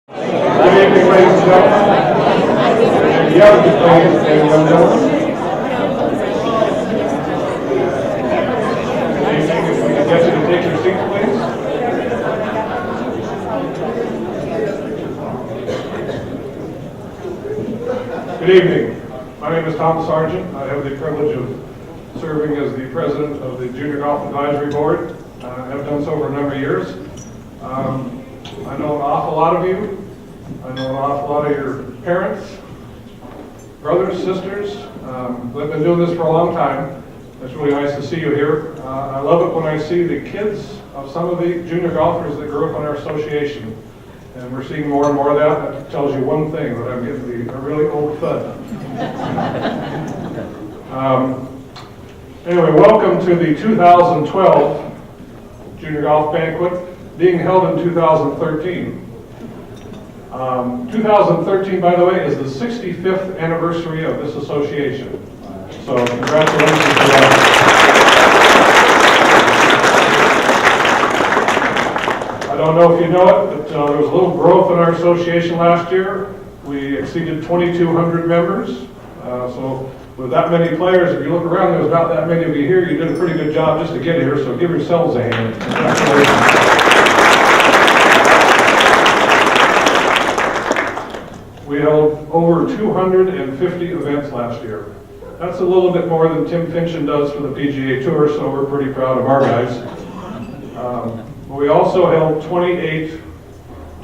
Good evening, ladies and gentlemen. Young ladies and young gentlemen. Good evening. If we could get you to take your seats, please. Good evening. My name is Tom Sargent. I have the privilege of serving as the president of the Junior Golf Advisory Board. I have done so for a number of years. I know an awful lot of you. I know an awful lot of your parents, brothers, sisters. I've been doing this for a long time. It's really nice to see you here. I love it when I see the kids of some of the junior golfers that grew up in our association. And we're seeing more and more of that. That tells you one thing, that I'm getting to be a really old thud. Anyway, welcome to the 2012 Junior Golf Banquet, being held in 2013. 2013, by the way, is the 65th anniversary of this association. So congratulations to that. I don't know if you know it, but there was a little growth in our association last year. We exceeded 2,200 members. So with that many players, if you look around, there's not that many of you here. You did a pretty good job just to get here, so give yourselves a hand. Congratulations. We held over 250 events last year. That's a little bit more than Tim Finchin does for the PGA Tour, so we're pretty proud of our guys. We also held 28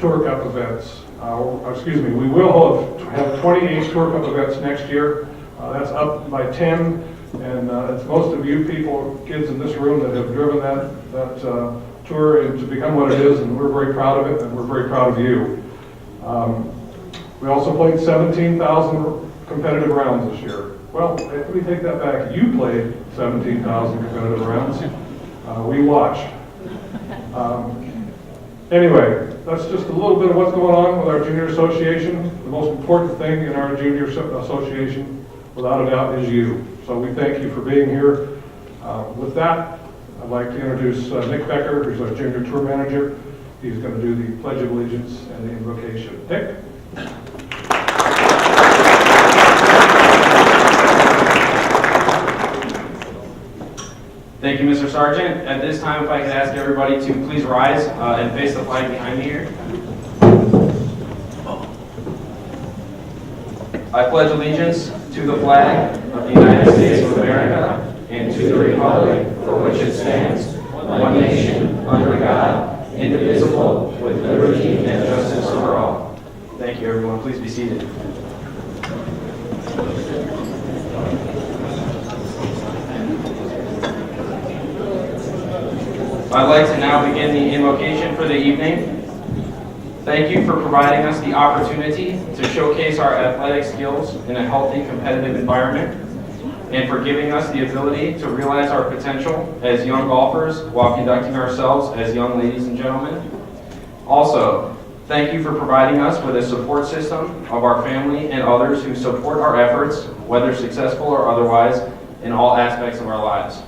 Tour Cup events. We will have 28 Tour Cup events next year. That's up by 10, and it's most of you people, kids in this room, that have driven that tour to become what it is, and we're very proud of it, and we're very proud of you. We also played 17,000 competitive rounds this year. Well, let me take that back. You played 17,000 competitive rounds. We watched. Anyway, that's just a little bit of what's going on with our junior association. The most important thing in our junior association, without a doubt, is you. So we thank you for being here. With that, I'd like to introduce Nick Becker, who's our junior tour manager. He's going to do the Pledge of Allegiance and the invocation. Nick? Thank you, Mr. Sargent. At this time, if I could ask everybody to please rise and face the flag behind me here. I pledge allegiance to the flag of the United States of America and to the republic for which it stands, one nation, under God, indivisible, with liberty and justice for all. Thank you, everyone. Please be seated. I'd like to now begin the invocation for the evening. Thank you for providing us the opportunity to showcase our athletic skills in a healthy, competitive environment, and for giving us the ability to realize our potential as young golfers while conducting ourselves as young ladies and gentlemen. Also, thank you for providing us with a support system of our family and others who support our efforts, whether successful or otherwise, in all aspects of our lives.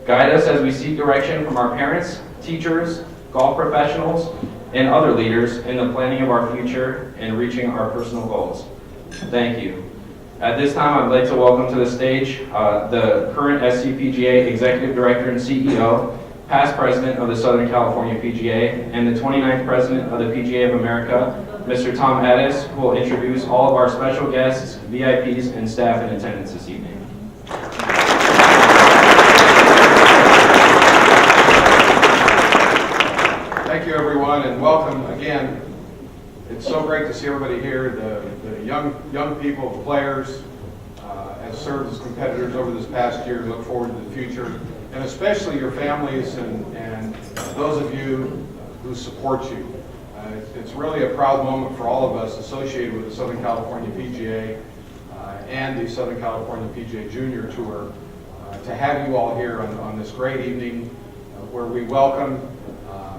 Guide us as we seek direction from our parents, teachers, golf professionals, and other leaders in the planning of our future and reaching our personal goals. Thank you. At this time, I'd like to welcome to the stage the current SCPGA Executive Director and CEO, past President of the Southern California PGA, and the 29th President of the PGA of America, Mr. Tom Addis, who will introduce all of our special guests, VIPs, and staff in attendance this evening. Thank you, everyone, and welcome again. It's so great to see everybody here, the young people, the players, have served as competitors over this past year. Look forward to the future, and especially your families and those of you who support you. It's really a proud moment for all of us associated with the Southern California PGA and the Southern California PGA Junior Tour to have you all here on this great evening where we welcome,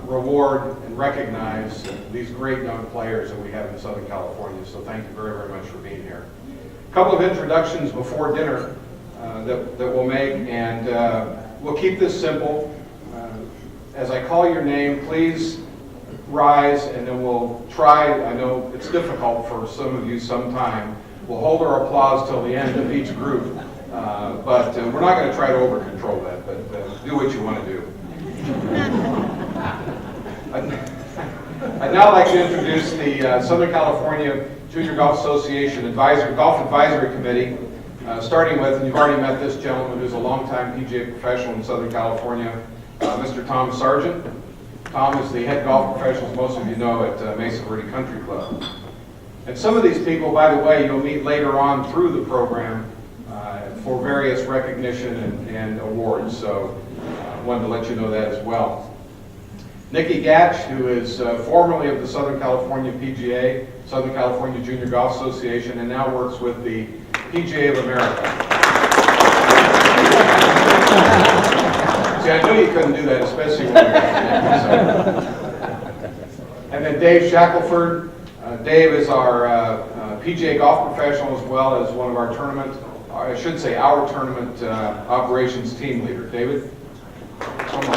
reward, and recognize these great young players that we have in Southern California. So thank you very, very much for being here. A couple of introductions before dinner that we'll make, and we'll keep this simple. As I call your name, please rise, and then we'll try, I know it's difficult for some of you sometime, we'll hold our applause till the end of each group, but we're not going to try to over-control that, but do what you want to do. I'd now like to introduce the Southern California Junior Golf Association Golf Advisory Committee, starting with, and you've already met this gentleman who's a longtime PGA professional in Southern California, Mr. Tom Sargent. Tom is the head golf professional, as most of you know, at Mesa Verde Country Club. And some of these people, by the way, you'll meet later on through the program for various recognition and awards, so I wanted to let you know that as well. Nikki Gatch, who is formerly of the Southern California PGA, Southern California Junior Golf Association, and now works with the PGA of America. See, I knew you couldn't do that, especially when you're And then Dave Shackelford. Dave is our PGA golf professional as well as one of our tournament, I should say our tournament operations team leader. David? Come on.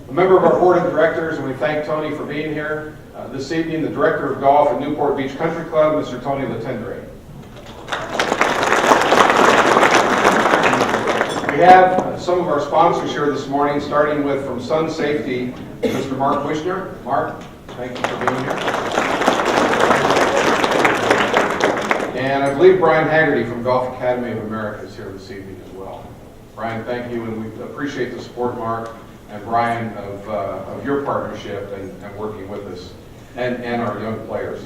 A member of our board of directors, and we thank Tony for being here. This evening, the director of golf at Newport Beach Country Club, Mr. Tony Latendre. We have some of our sponsors here this morning, starting with from Sun Safety, Mr. Mark Wishner. Mark, thank you for being here. And I believe Brian Haggerty from Golf Academy of America is here this evening as well. Brian, thank you, and we appreciate the support, Mark, and Brian, of your partnership and working with us, and our young players.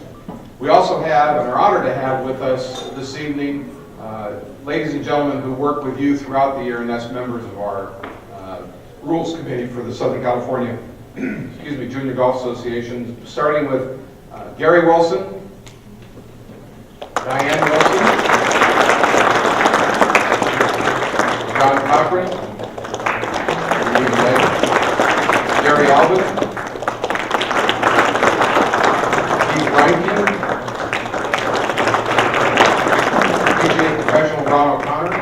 We also have, and are honored to have with us this evening, ladies and gentlemen who work with you throughout the year, and that's members of our Rules Committee for the Southern California Junior Golf Association, starting with Gary Wilson, Diane Wilson, John Cochran, Gary Albin, Steve Reinke, PGA professional Ron O'Connor,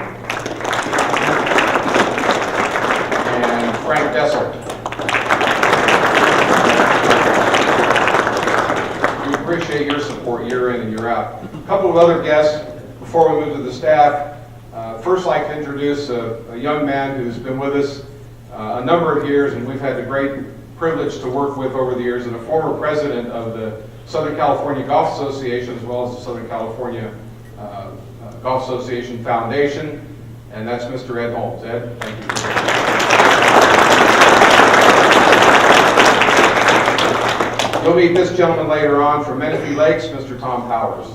and Frank Dessel. We appreciate your support year in and year out. A couple of other guests before we move to the staff. First, I'd like to introduce a young man who's been with us a number of years, and we've had the great privilege to work with over the years, and a former president of the Southern California Golf Association, as well as the Southern California Golf Association Foundation, and that's Mr. Ed Holmes. Ed, thank you. You'll meet this gentleman later on from Menifee Lakes, Mr. Tom Powers.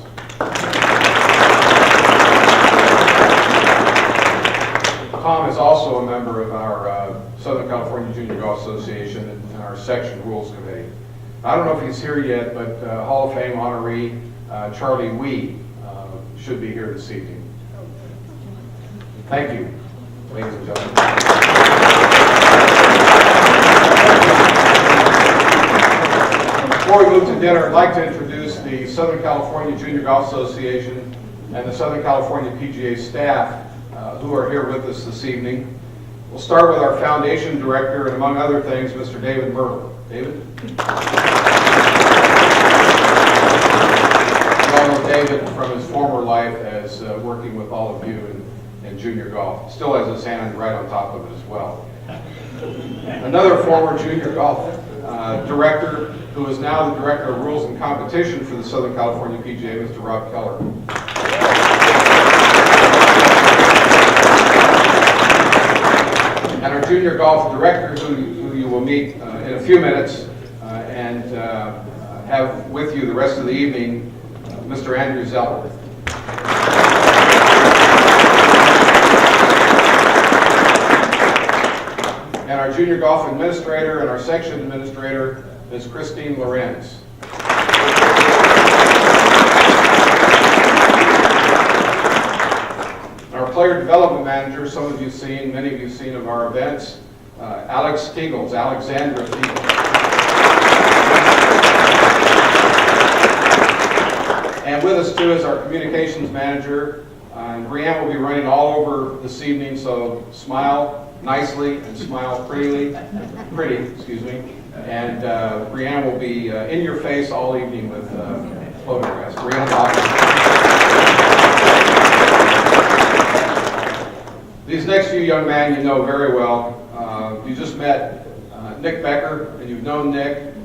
Tom is also a member of our Southern California Junior Golf Association and our section rules committee. I don't know if he's here yet, but Hall of Fame honoree Charlie Wee should be here this evening. Thank you, ladies and gentlemen. Before we move to dinner, I'd like to introduce the Southern California Junior Golf Association and the Southern California PGA staff who are here with us this evening. We'll start with our foundation director, and among other things, Mr. David Merle. David? You all know David from his former life as working with all of you in junior golf. Still has his hand right on top of it as well. Another former junior golf director, who is now the director of rules and competition for the Southern California PGA, Mr. Rob Keller. And our junior golf director, who you will meet in a few minutes and have with you the rest of the evening, Mr. Andrew Zeller. And our junior golf administrator and our section administrator is Christine Lorenz. Our player development manager, some of you have seen, many of you have seen of our events, Alex Stiegels, Alexandra Stiegels. And with us too is our communications manager And Brianne will be running all over this evening, so smile nicely and smile pretty, excuse me. And Brianne will be in your face all evening with photographs. Brianne, these next few young men you know very well. You just met Nick Becker, and you've known Nick.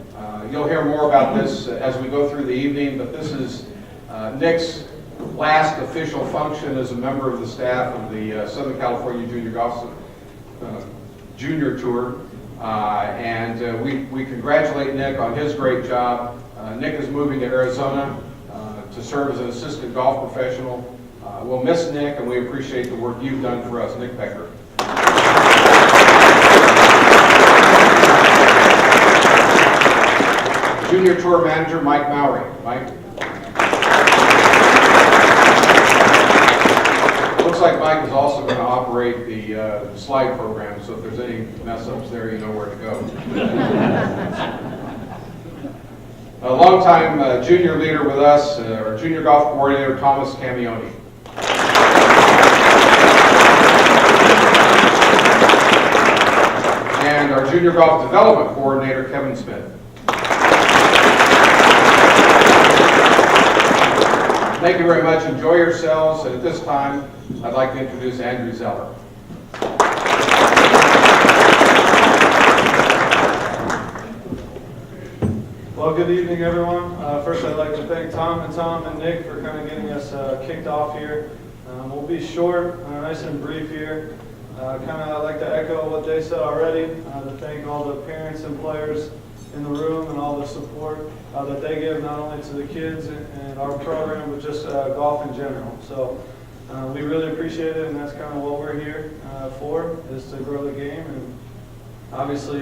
You'll hear more about this as we go through the evening, but this is Nick's last official function as a member of the staff of the Southern California Junior Golf Junior Tour. And we congratulate Nick on his great job. Nick is moving to Arizona to serve as an assistant golf professional. We'll miss Nick, and we appreciate the work you've done for us, Nick Becker. Junior Tour Manager Mike Mowry. Mike? Looks like Mike is also going to operate the slide program, so if there's any mess-ups there, you know where to go. A longtime junior leader with us, our junior golf coordinator, Thomas Camioni. And our junior golf development coordinator, Kevin Smith. Thank you very much. Enjoy yourselves. And at this time, I'd like to introduce Andrew Zeller. Well, good evening, everyone. First, I'd like to thank Tom and Nick for kind of getting us kicked off here. We'll be short, nice and brief here. Kind of like to echo what they said already, to thank all the parents and players in the room and all the support that they give not only to the kids and our program, but just golf in general. So we really appreciate it, and that's kind of what we're here for, is to grow the game. And obviously,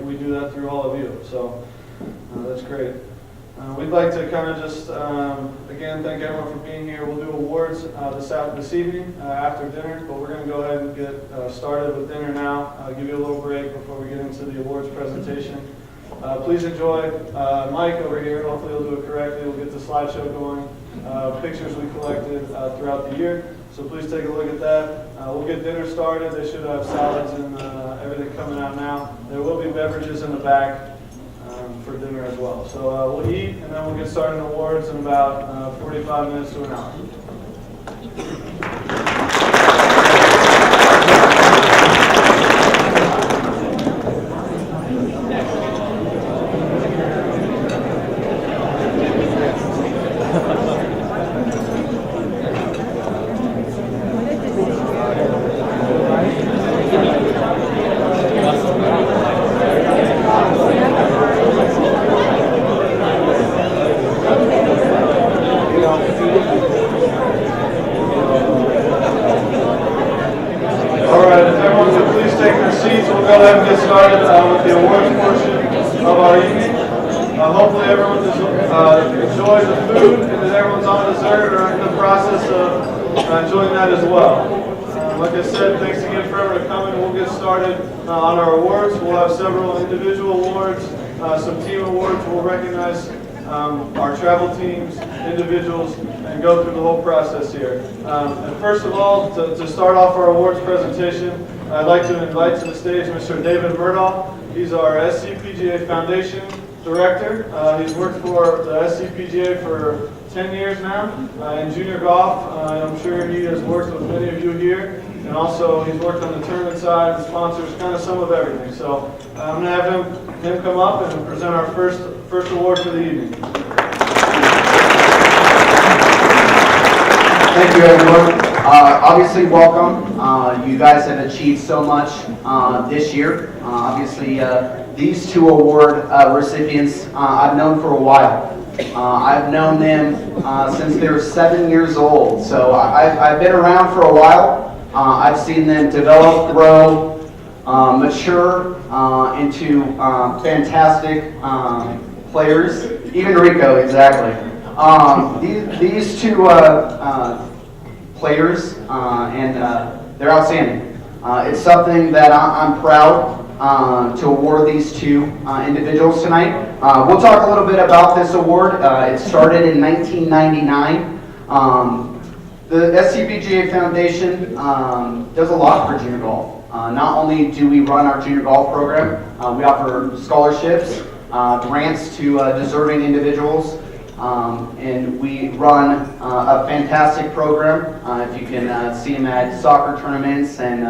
we do that through all of you. So that's great. We'd like to kind of just, again, thank everyone for being here. We'll do awards this evening after dinner, but we're going to go ahead and get started with dinner now. I'll give you a little break before we get into the awards presentation. Please enjoy Mike over here. Hopefully he'll do it correctly. We'll get the slideshow going. Pictures we collected throughout the year. So please take a look at that. We'll get dinner started. They should have salads and everything coming out now. There will be beverages in the back for dinner as well. So we'll eat, and then we'll get started on awards in about 45 minutes to an hour. Hopefully everyone enjoys the food, and that everyone's on dessert or in the process of enjoying that as well. Like I said, thanks again for everyone coming. We'll get started on our awards. We'll have several individual awards, some team awards. We'll recognize our travel teams, individuals, and go through the whole process here. And first of all, to start off our awards presentation, I'd like to invite to the stage Mr. David Murdahl. He's our SCPGA Foundation Director. He's worked for the SCPGA for 10 years now in junior golf. I'm sure he has worked with many of you here. And also he's worked on the tournament side and sponsors, kind of some of everything. So I'm going to have him come up and present our first award for the evening. Thank you, everyone. Obviously, welcome. You guys have achieved so much this year. Obviously, these two award recipients I've known for a while. I've known them since they were 7 years old. So I've been around for a while. I've seen them develop, grow, mature into fantastic players. Even Rico, exactly. These two players, and they're outstanding. It's something that I'm proud to award these two individuals tonight. We'll talk a little bit about this award. It started in 1999. The SCPGA Foundation does a lot for junior golf. Not only do we run our junior golf program, we offer scholarships, grants to deserving individuals, and we run a fantastic program. If you can see them at soccer tournaments and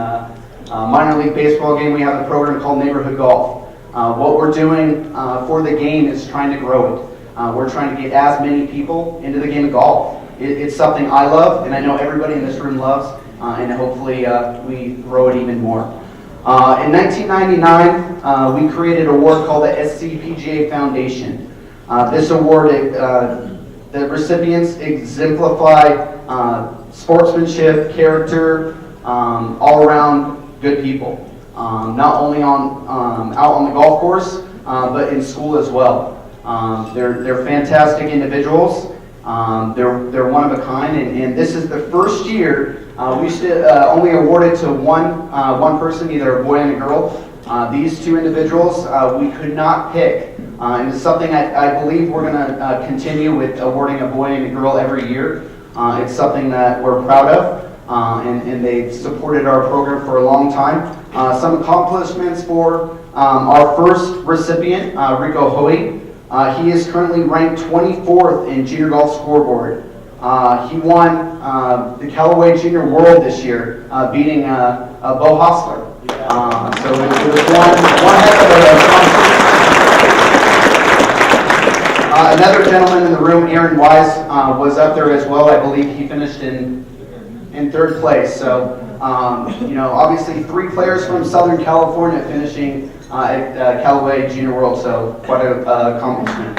minor league baseball game, we have a program called Neighborhood Golf. What we're doing for the game is trying to grow it. We're trying to get as many people into the game of golf. It's something I love, and I know everybody in this room loves, and hopefully we grow it even more. In 1999, we created an award called the SCPGA Foundation. This award, the recipients exemplify sportsmanship, character, all around good people. Not only out on the golf course, but in school as well. They're fantastic individuals. They're one of a kind, and this is the first year we only awarded to one person, either a boy and a girl. These two individuals we could not pick, and it's something I believe we're going to continue with, awarding a boy and a girl every year. It's something that we're proud of, and they've supported our program for a long time. Some accomplishments for our first recipient, Rico Hoey. He is currently ranked 24th in junior golf scoreboard. He won the Callaway Junior World this year, beating Bo Hostler. So it was one heck of a concert. Another gentleman in the room, Aaron Wise, was up there as well. I believe he finished in third place. So, obviously 3 players from Southern California finishing at Callaway Junior World, so quite an accomplishment.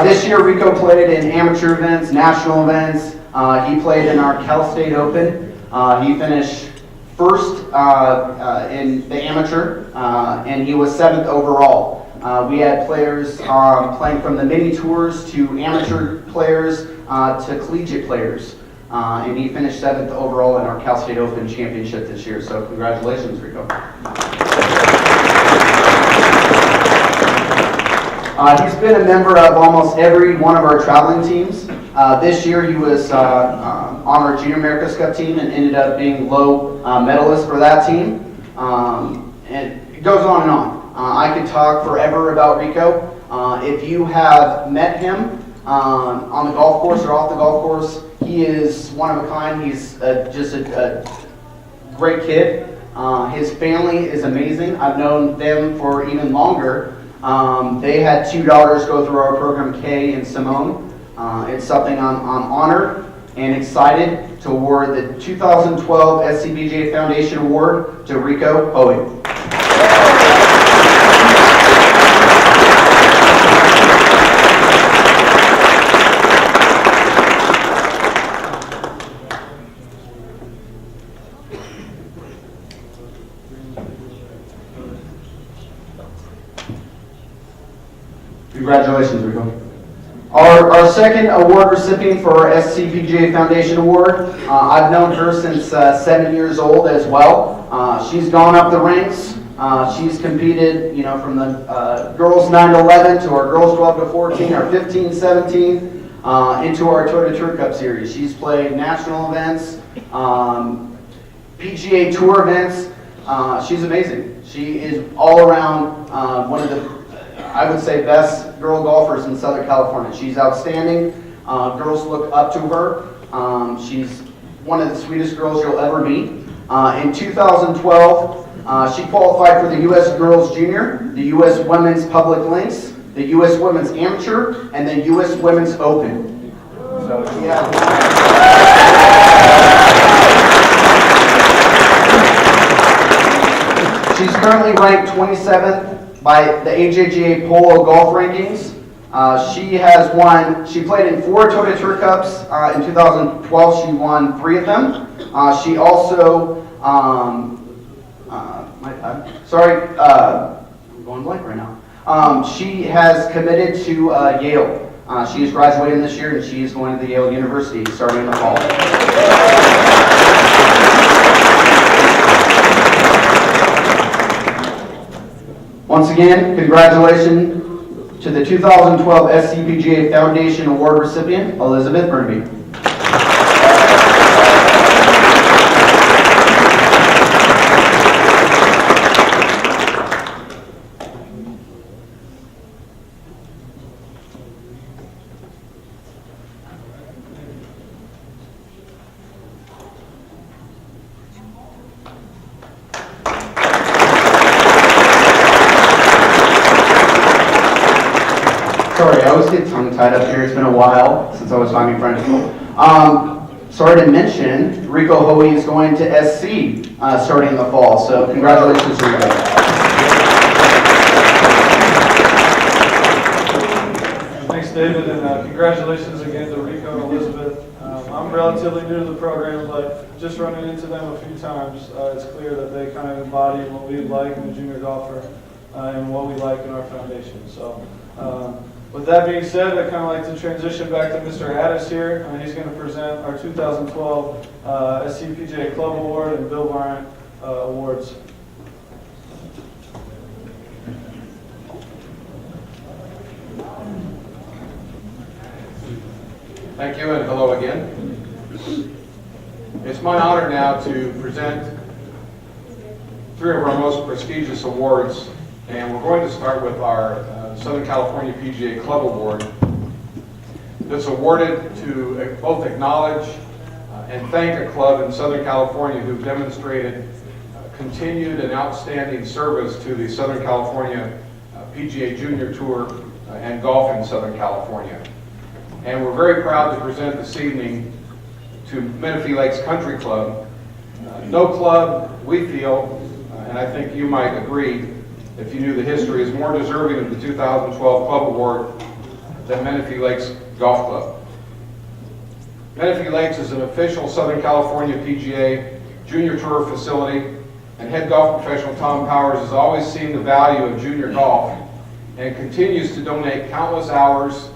This year, Rico played in amateur events, national events. He played in our Cal State Open. He finished first in the amateur, and he was 7th overall. We had players playing from the mini tours to amateur players to collegiate players. And he finished 7th overall in our Cal State Open championship this year. So congratulations, Rico. He's been a member of almost every one of our traveling teams. This year he was on our Junior America's Cup team and ended up being low medalist for that team. And it goes on and on. I could talk forever about Rico. If you have met him on the golf course or off the golf course, he is one of a kind. He's just a great kid. His family is amazing. I've known them for even longer. They had 2 daughters go through our program, Kay and Simone. It's something I'm honored and excited to award the 2012 SCPGA Foundation Award to Rico Hoey. Congratulations, Rico. Our second award recipient for our SCPGA Foundation Award, I've known her since 7 years old as well. She's gone up the ranks. She's competed, from the girls 9 to 11 to our girls 12 to 14, our 15, 17, into our Toyota Tour Cup Series. She's played national events, PGA Tour events. She's amazing. She is all around one of the, I would say, best girl golfers in Southern California. She's outstanding. Girls look up to her. She's one of the sweetest girls you'll ever meet. In 2012, she qualified for the U.S. Girls Junior, the U.S. Women's Public Links, the U.S. Women's Amateur, and the U.S. Women's Open. So she has She's currently ranked 27th by the AJGA Polo Golf Rankings. She played in 4 Toyota Tour Cups. In 2012, she won 3 of them. She also, I'm going blank right now. She has committed to Yale. She is graduating this year, and she is going to the Yale University starting in the fall. Once again, congratulations to the 2012 SCPGA Foundation Award recipient, Elizabeth Burnby. Sorry, I always get tongue-tied up here. It's been a while since I was talking French. Sorry to mention, Rico Hoey is going to SC starting in the fall, so congratulations, Rico. Thanks, David, and congratulations again to Rico and Elizabeth. I'm relatively new to the program, but just running into them a few times, it's clear that they kind of embody what we like in the junior golfer and what we like in our foundation. So, with that being said, I'd kind of like to transition back to Mr. Addis here. He's going to present our 2012 SCPGA Club Award and Bill Bryant Awards. Thank you, and hello again. It's my honor now to present three of our most prestigious awards, and we're going to start with our Southern California PGA Club Award that's awarded to both acknowledge and thank a club in Southern California who've demonstrated continued and outstanding service to the Southern California PGA Junior Tour and golf in Southern California. And we're very proud to present this evening to Menifee Lakes Country Club. No club, we feel, and I think you might agree, if you knew the history, is more deserving of the 2012 Club Award than Menifee Lakes Golf Club. Menifee Lakes is an official Southern California PGA Junior Tour facility, and head golf professional Tom Powers has always seen the value of junior golf and continues to donate countless hours,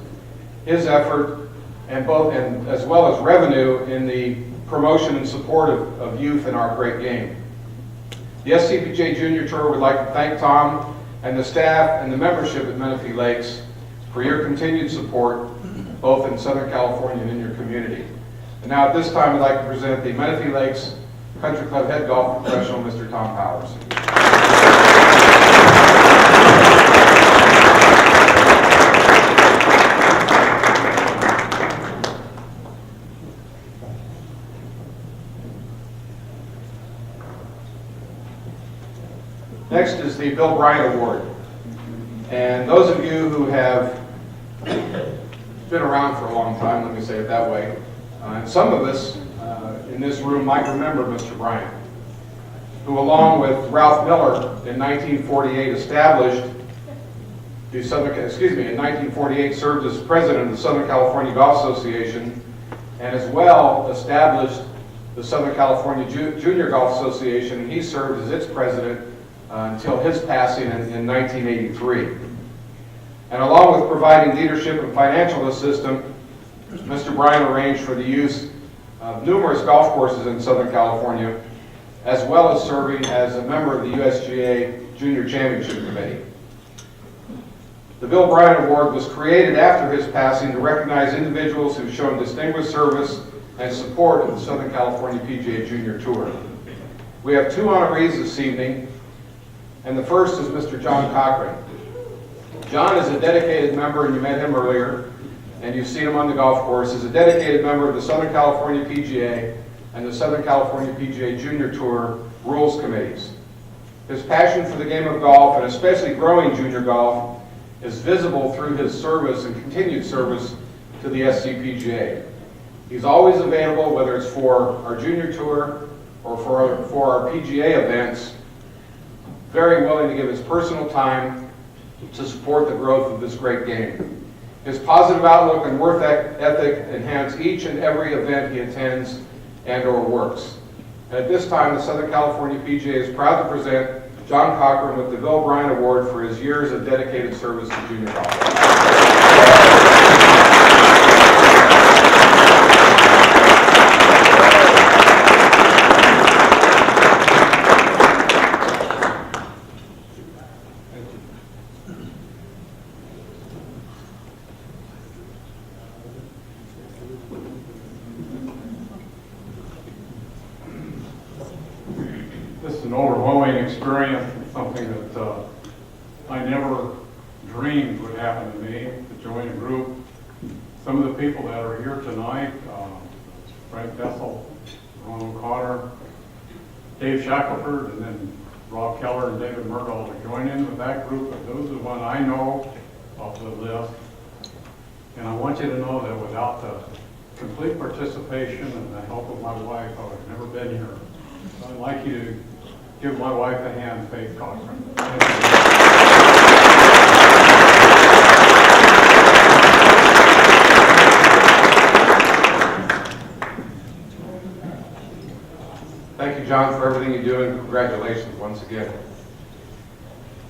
his effort, and as well as revenue in the promotion and support of youth in our great game. The SCPGA Junior Tour would like to thank Tom and the staff and the membership at Menifee Lakes for your continued support, both in Southern California and in your community. And now at this time, I'd like to present the Menifee Lakes Country Club head golf professional, Mr. Tom Powers. Next is the Bill Bryant Award. And those of you who have been around for a long time, let me say it that way, and some of us in this room might remember Mr. Bryant, who along with Ralph Miller in 1948 established the in 1948 served as president of the Southern California Golf Association, and as well established the Southern California Junior Golf Association, and he served as its president until his passing in 1983. And along with providing leadership and financial assistance, Mr. Bryant arranged for the use of numerous golf courses in Southern California, as well as serving as a member of the USGA Junior Championship Committee. The Bill Bryant Award was created after his passing to recognize individuals who've shown distinguished service and support of the Southern California PGA Junior Tour. We have two honorees this evening, and the first is Mr. John Cochran. John is a dedicated member, and you met him earlier, and you've seen him on the golf course, is a dedicated member of the Southern California PGA and the Southern California PGA Junior Tour rules committees. His passion for the game of golf, and especially growing junior golf, is visible through his service and continued service to the SCPGA. He's always available, whether it's for our junior tour or for our PGA events, very willing to give his personal time to support the growth of this great game. His positive outlook and work ethic enhance each and every event he attends and or works. And at this time, the Southern California PGA is proud to present John Cochran with the Bill Bryant Award for his years of dedicated service to junior golf. an overwhelming experience, something that I never dreamed would happen to me, to join a group. Some of the people that are here tonight, Frank Dessel, Ron O'Connor, Dave Shackelford, and then Rob Keller and David Murdahl to join in with that group. But those are the one I know of the list. And I want you to know that without the complete participation and the help of my wife, I would have never been here. So I'd like you to give my wife a hand, Faith Cochran. Thank Thank you, John, for everything you do, and congratulations once again.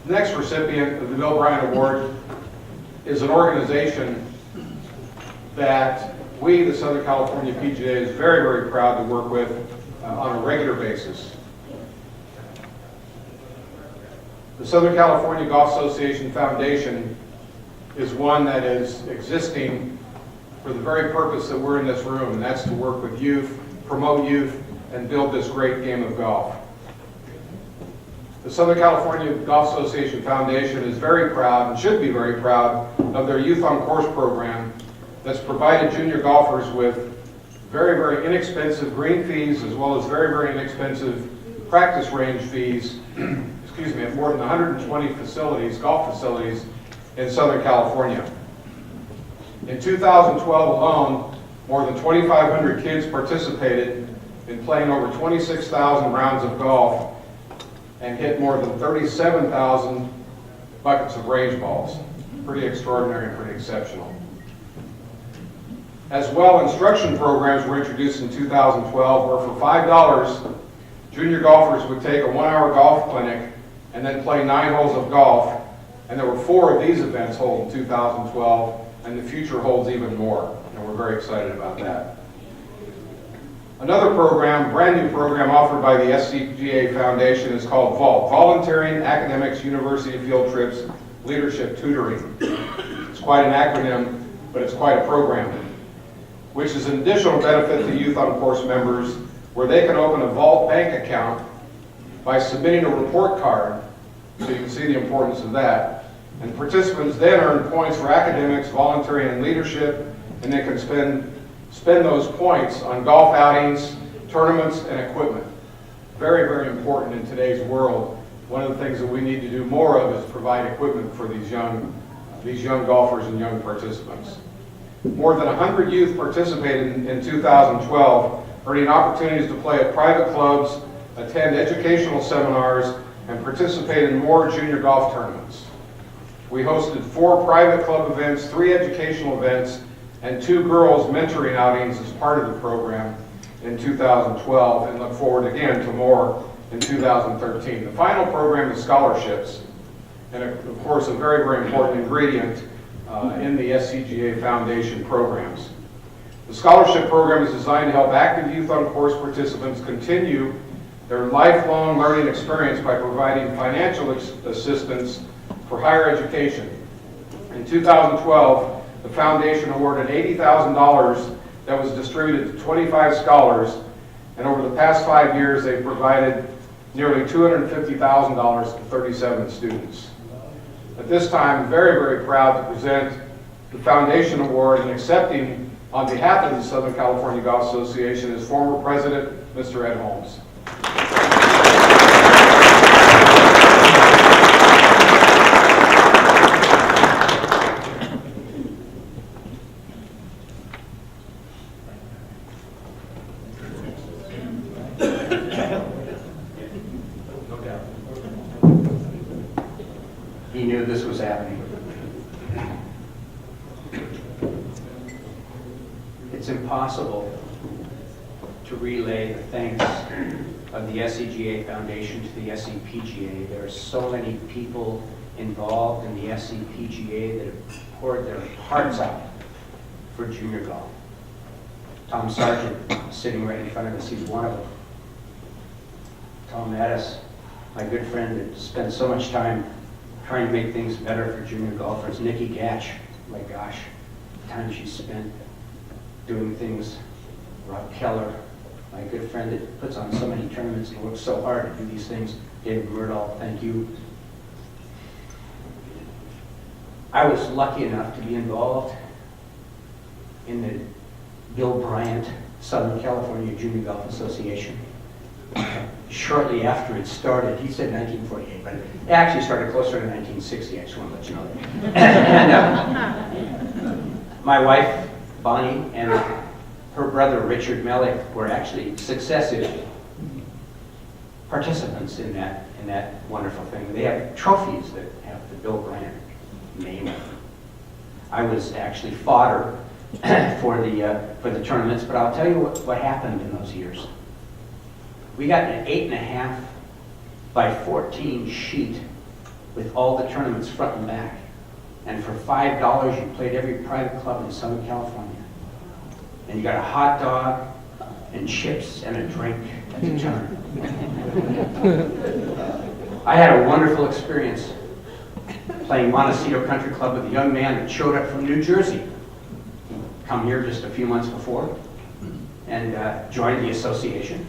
The next recipient of the Bill Bryant Award is an organization that we, the Southern California PGA, is very, very proud to work with on a regular basis. The Southern California Golf Association Foundation is one that is existing for the very purpose that we're in this room, and that's to work with youth, promote youth, and build this great game of golf. The Southern California Golf Association Foundation is very proud, and should be very proud, of their Youth on Course program that's provided junior golfers with very, very inexpensive green fees, as well as very, very inexpensive practice range fees, excuse me, at more than 120 facilities, golf facilities in Southern California. In 2012 alone, more than 2,500 kids participated in playing over 26,000 rounds of golf and hit more than 37,000 buckets of range balls. Pretty extraordinary and pretty exceptional. As well, instruction programs were introduced in 2012 where for $5, junior golfers would take a 1-hour golf clinic and then play 9 holes of golf. And there were 4 of these events held in 2012, and the future holds even more. And we're very excited about that. Another program, brand new program offered by the SCGA Foundation is called VAULT, Volunteering Academics University Field Trips Leadership Tutoring. It's quite an acronym, but it's quite a program, which is an additional benefit to Youth on Course members where they can open a VAULT bank account by submitting a report card, so you can see the importance of that. And participants then earn points for academics, volunteering, and leadership, and they can spend those points on golf outings, tournaments, and equipment. Very, very important in today's world. One of the things that we need to do more of is provide equipment for these young golfers and young participants. More than 100 youth participated in 2012, earning opportunities to play at private clubs, attend educational seminars, and participate in more junior golf tournaments. We hosted 4 private club events, 3 educational events, and 2 girls mentoring outings as part of the program in 2012, and look forward again to more in 2013. The final program is scholarships, and of course a very, very important ingredient in the SCGA Foundation programs. The scholarship program is designed to help active Youth on Course participants continue their lifelong learning experience by providing financial assistance for higher education. In 2012, the foundation awarded $80,000 that was distributed to 25 scholars, and over the past 5 years, they've provided nearly $250,000 to 37 students. At this time, I'm very, very proud to present the Foundation Award, and accepting on behalf of the Southern California Golf Association is former President, Mr. Ed Holmes. He knew this was happening. It's impossible to relay the thanks of the SCGA Foundation to the SCPGA. There are so many people involved in the SCPGA that have poured their hearts out for junior golf. Tom Sargent, sitting right in front of us, he's one of them. Tom Addis, my good friend, that spent so much time trying to make things better for junior golfers. Nikki Gatch, my gosh, the time she spent doing things. Rob Keller, my good friend that puts on so many tournaments and works so hard to do these things, David Murdahl, thank you. I was lucky enough to be involved in the Bill Bryant Southern California Junior Golf Association. Shortly after it started, he said 1948, but it actually started closer to 1960, I just want to let you know that. And, my wife, Bonnie, and her brother, Richard Mellick, were actually successive participants in that wonderful thing. They have trophies that have the Bill Bryant name. I was actually fodder for the tournaments, but I'll tell you what happened in those years. We got an 8.5 by 14 sheet with all the tournaments front and back. And for $5, you played every private club in Southern California. And you got a hot dog and chips and a drink at the turn. I had a wonderful experience playing Montecito Country Club with a young man that showed up from New Jersey. He'd come here just a few months before and joined the association.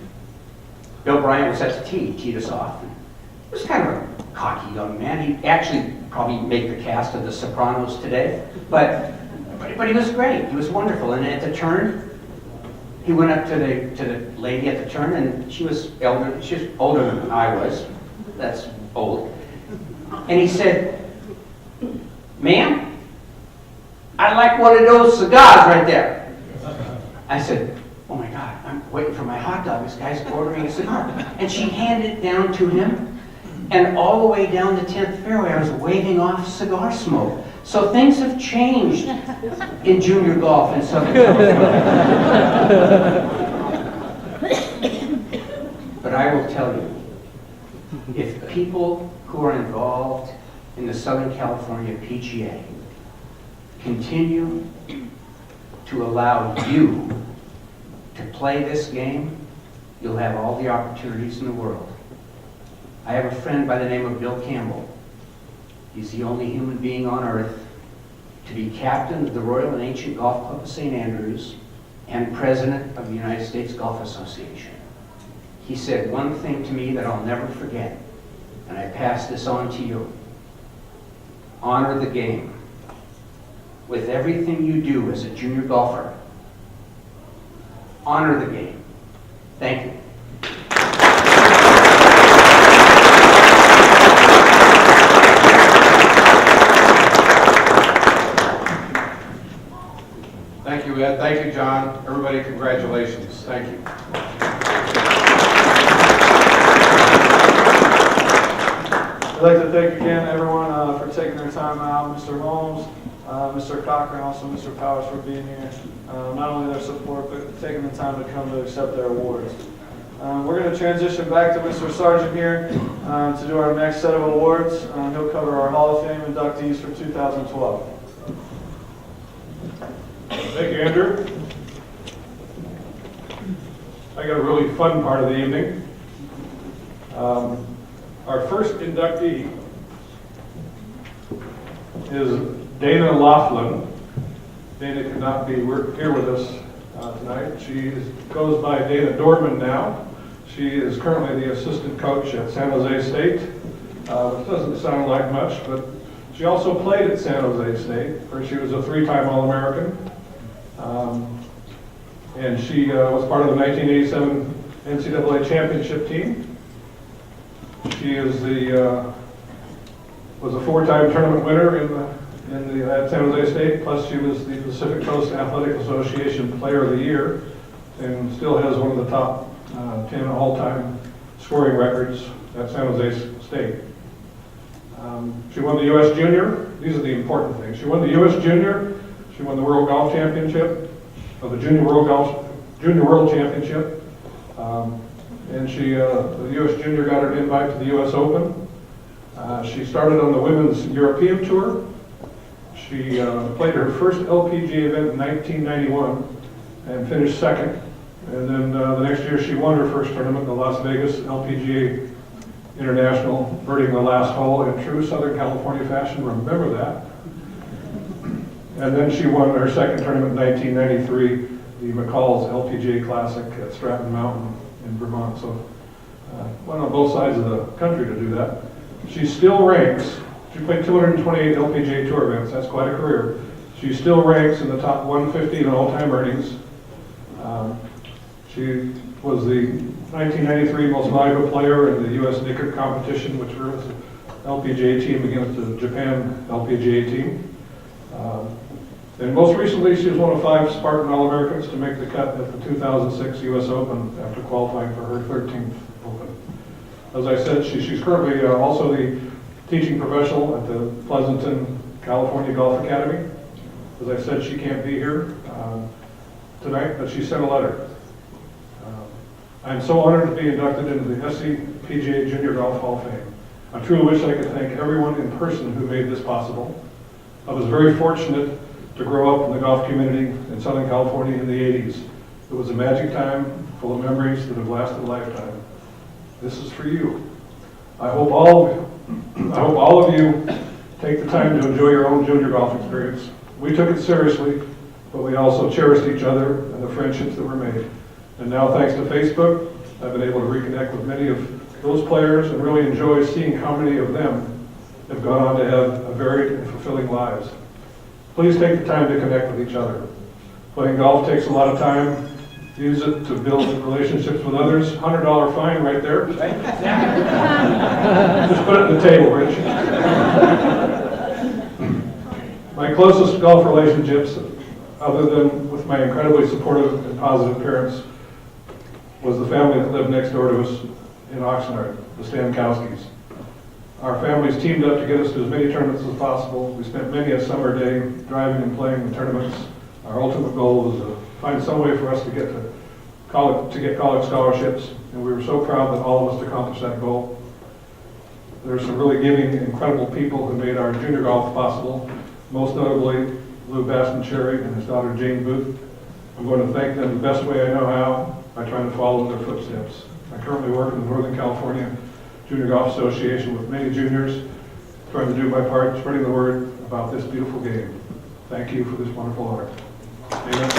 Bill Bryant was at the tee, he teed us off. He was kind of a cocky young man. He'd actually probably make the cast of The Serranos today, but he was great. He was wonderful. And at the turn, he went up to the lady at the turn, and she was older than I was. That's old. And he said, "Ma'am, I'd like one of those cigars right there." I said, "Oh my God, I'm waiting for my hot dog. This guy's ordering a cigar." And she handed it down to him, and all the way down the 10th fairway, I was waving off cigar smoke. So things have changed in junior golf in Southern California. But I will tell you, if people who are involved in the Southern California PGA continue to allow you to play this game, you'll have all the opportunities in the world. I have a friend by the name of Bill Campbell. He's the only human being on earth to be captain of the Royal and Ancient Golf Club of St. Andrews and president of the United States Golf Association. He said one thing to me that I'll never forget, and I pass this on to you. Honor the game. With everything you do as a junior golfer, honor the game. Thank you. Thank you, Ed. Thank you, John. Everybody, congratulations. Thank you. I'd like to thank again everyone for taking their time out, Mr. Holmes, Mr. Cochran, also Mr. Powers for being here. Not only their support, but taking the time to come to accept their awards. We're going to transition back to Mr. Sargent here to do our next set of awards. He'll cover our Hall of Fame inductees for 2012. Thank you, Andrew. I got a really fun part of the evening. Our first inductee is Dana Laughlin. Dana could not be here with us tonight. She goes by Dana Dorman now. She is currently the assistant coach at San Jose State, which doesn't sound like much, but she also played at San Jose State, where she was a 3-time All-American. And she was part of the 1987 NCAA championship team. She is was a 4-time tournament winner at San Jose State, plus she was the Pacific Coast Athletic Association Player of the Year, and still has one of the top 10 all-time scoring records at San Jose State. She won the U.S. Junior. These are the important things. She won the U.S. Junior. She won the World Golf Championship, or the Junior World Championship. And she, the U.S. Junior got her an invite to the U.S. Open. She started on the Women's European Tour. She played her first LPGA event in 1991 and finished second. And then the next year she won her first tournament, the Las Vegas LPGA International, birding the last hole in true Southern California fashion. Remember that. And then she won her second tournament in 1993 the McCall's LPGA Classic at Stratton Mountain in Vermont. So went on both sides of the country to do that. She still ranks. She played 228 LPGA Tour events. That's quite a career. She still ranks in the top 150 in all-time earnings. She was the 1993 most valuable player in the U.S. Nicker competition, which was an LPGA team against the Japan LPGA team. And most recently, she was one of 5 Spartan All-Americans to make the cut at the 2006 U.S. Open after qualifying for her 13th Open. As I said, she's currently also the teaching professional at the Pleasanton, California Golf Academy. As I said, she can't be here tonight, but she sent a letter. I'm so honored to be inducted into the SCPGA Junior Golf Hall of Fame. I truly wish I could thank everyone in person who made this possible. I was very fortunate to grow up in the golf community in Southern California in the 80s. It was a magic time full of memories that have lasted a lifetime. This is for you. I hope all of you take the time to enjoy your own junior golf experience. We took it seriously, but we also cherished each other and the friendships that were made. And now, thanks to Facebook, I've been able to reconnect with many of those players and really enjoy seeing how many of them have gone on to have a varied and fulfilling lives. Please take the time to connect with each other. Playing golf takes a lot of time. Use it to build relationships with others. $100 fine right there. Just put it on the table, Rich. My closest golf relationships, other than with my incredibly supportive and positive parents, was the family that lived next door to us in Oxnard, the Stankowskis. Our families teamed up to get us to as many tournaments as possible. We spent many a summer day driving and playing in tournaments. Our ultimate goal was to find some way for us to get college scholarships, and we were so proud that all of us accomplished that goal. There's some really giving, incredible people who made our junior golf possible, most notably Lou Baston-Cherry and his daughter Jane Booth. I'm going to thank them the best way I know how by trying to follow in their footsteps. I currently work in the Northern California Junior Golf Association with many juniors, trying to do my part spreading the word about this beautiful game. Thank you for this wonderful honor. Amen.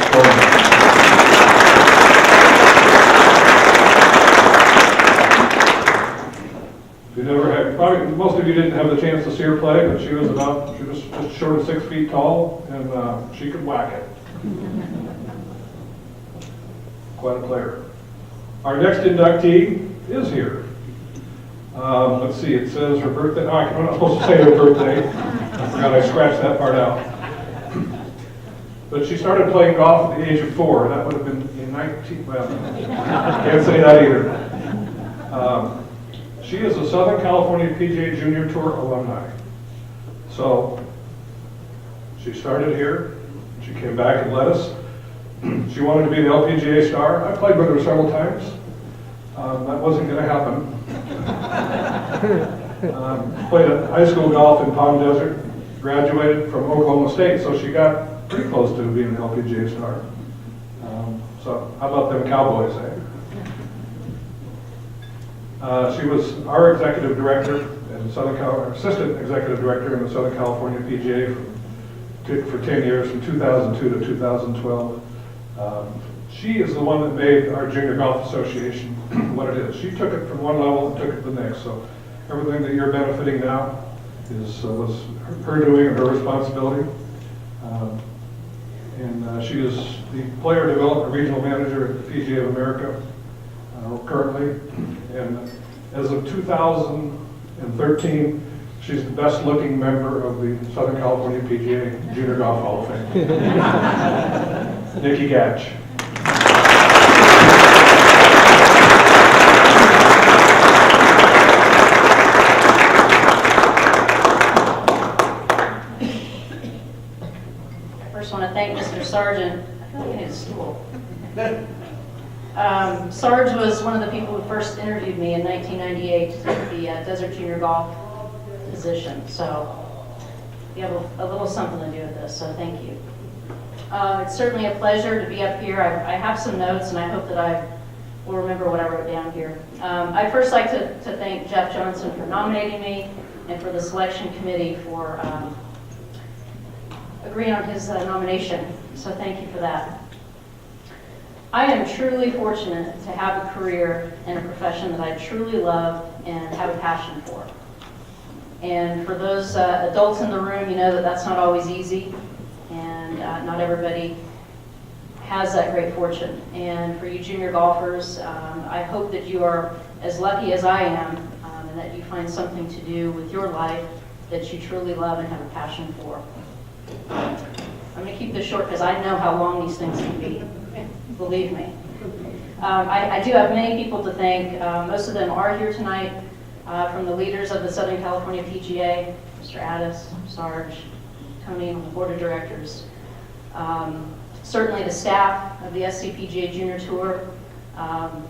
You never had, probably most of you didn't have the chance to see her play, but she was just short of 6 feet tall, and she could whack it. Quite a player. Our next inductee is here. Let's see, it says her birthday. Oh, I'm not supposed to say her birthday. I forgot I scratched that part out. But she started playing golf at the age of 4. That would have been in 19, well, can't say that either. She is a Southern California PGA Junior Tour alumni. So she started here. She came back and led us. She wanted to be the LPGA star. I played with her several times. That wasn't going to happen. Played at high school golf in Palm Desert. Graduated from Oklahoma State, so she got pretty close to being an LPGA star. So how about them Cowboys, eh? She was our executive director and assistant executive director in the Southern California PGA for 10 years, from 2002 to 2012. She is the one that made our Junior Golf Association what it is. She took it from one level and took it to the next. So everything that you're benefiting now was her doing and her responsibility. She is the player development regional manager at the PGA of America currently. And as of 2013, she's the best looking member of the Southern California PGA Junior Golf Hall of Fame. Nikki Gatch. I first want to thank Mr. Sargent. I feel like I need a stool. Sarge was one of the people who first interviewed me in 1998 to take the Desert Junior Golf position. So you have a little something to do with this, so thank you. It's certainly a pleasure to be up here. I have some notes, and I hope that I will remember what I wrote down here. I'd first like to thank Jeff Johnson for nominating me and for the selection committee for agreeing on his nomination. So thank you for that. I am truly fortunate to have a career in a profession that I truly love and have a passion for. And for those adults in the room, you know that that's not always easy, and not everybody has that great fortune. And for you junior golfers, I hope that you are as lucky as I am, and that you find something to do with your life that you truly love and have a passion for. I'm going to keep this short because I know how long these things can be, believe me. I do have many people to thank. Most of them are here tonight, from the leaders of the Southern California PGA, Mr. Addis, Sarge, Tony, and the board of directors. Certainly the staff of the SCPGA Junior Tour.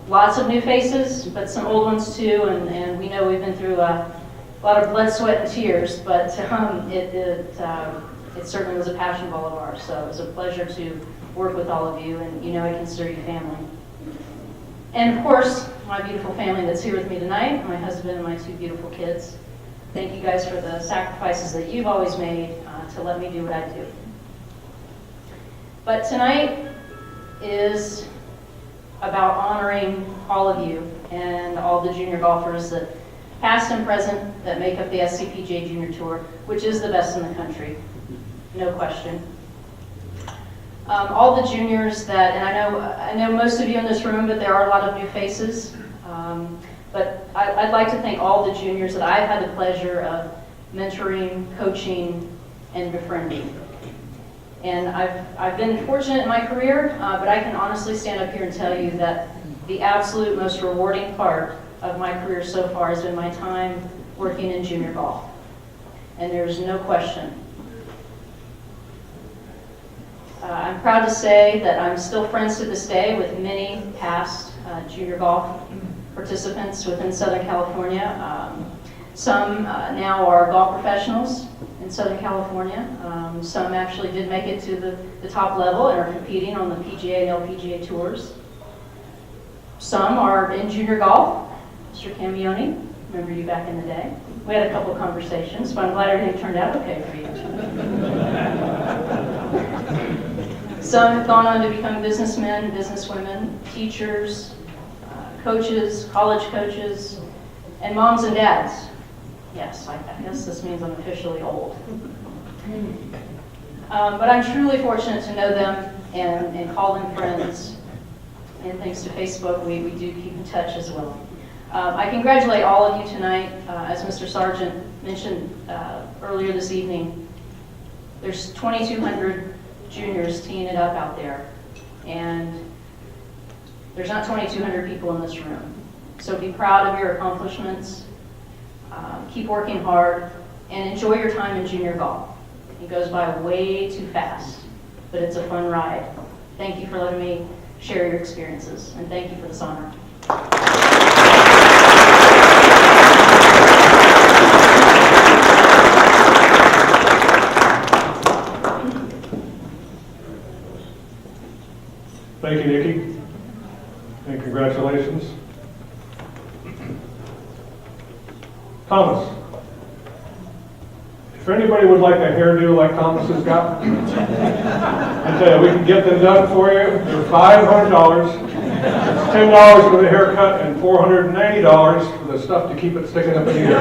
Lots of new faces, but some old ones too, and we know we've been through a lot of blood, sweat, and tears, but it certainly was a passion of all of ours. So it was a pleasure to work with all of you, and you know I consider you family. And of course, my beautiful family that's here with me tonight, my husband and my two beautiful kids. Thank you guys for the sacrifices that you've always made to let me do what I do. But tonight is about honoring all of you and all the junior golfers, that past and present, that make up the SCPGA Junior Tour, which is the best in the country, no question. All the juniors that, and I know most of you in this room, but there are a lot of new faces. But I'd like to thank all the juniors that I've had the pleasure of mentoring, coaching, and befriending. And I've been fortunate in my career, but I can honestly stand up here and tell you that the absolute most rewarding part of my career so far has been my time working in junior golf. And there's no question. I'm proud to say that I'm still friends to this day with many past junior golf participants within Southern California. Some now are golf professionals in Southern California. Some actually did make it to the top level and are competing on the PGA and LPGA tours. Some are in junior golf. Mr. Camione, remember you back in the day. We had a couple of conversations, but I'm glad everything turned out okay for you. Some have gone on to become businessmen, businesswomen, teachers, coaches, college coaches, and moms and dads. Yes, I guess this means I'm officially old. But I'm truly fortunate to know them and call them friends. And thanks to Facebook, we do keep in touch as well. I congratulate all of you tonight. As Mr. Sargent mentioned earlier this evening, there's 2,200 juniors teeing it up out there. And there's not 2,200 people in this room. So be proud of your accomplishments. Keep working hard and enjoy your time in junior golf. It goes by way too fast, but it's a fun ride. Thank you for letting me share your experiences, and thank you for this honor. Thank you, Nikki, and congratulations. Thomas, if anybody would like a hairdo like Thomas has got, I tell you, we can get them done for you. They're $500. It's $10 for the haircut and $490 for the stuff to keep it sticking up in the ear.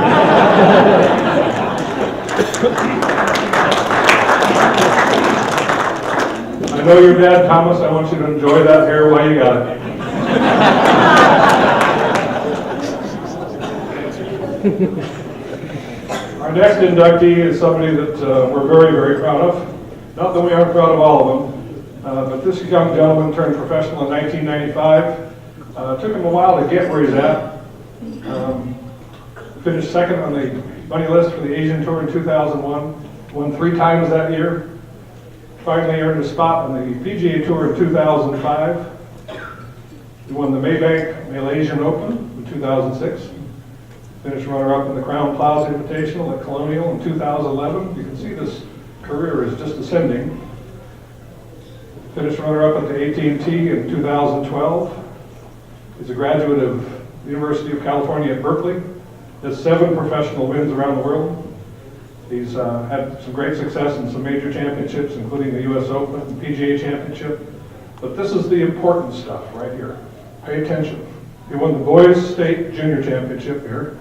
I know your dad, Thomas. I want you to enjoy that hair while you got it. Our next inductee is somebody that we're very, very proud of. Not that we aren't proud of all of them, but this young gentleman turned professional in 1995. Took him a while to get where he's at. Finished second on the money list for the Asian Tour in 2001. Won 3 times that year. Finally earned a spot on the PGA Tour in 2005. He won the Maybank Malaysian Open in 2006. Finished runner-up in the Crown Plaza Invitational at Colonial in 2011. You can see this career is just ascending. Finished runner-up at the AT&T in 2012. He's a graduate of the University of California at Berkeley. Has 7 professional wins around the world. He's had some great success in some major championships, including the U.S. Open, the PGA Championship, But this is the important stuff right here. Pay attention. He won the boys state junior championship here.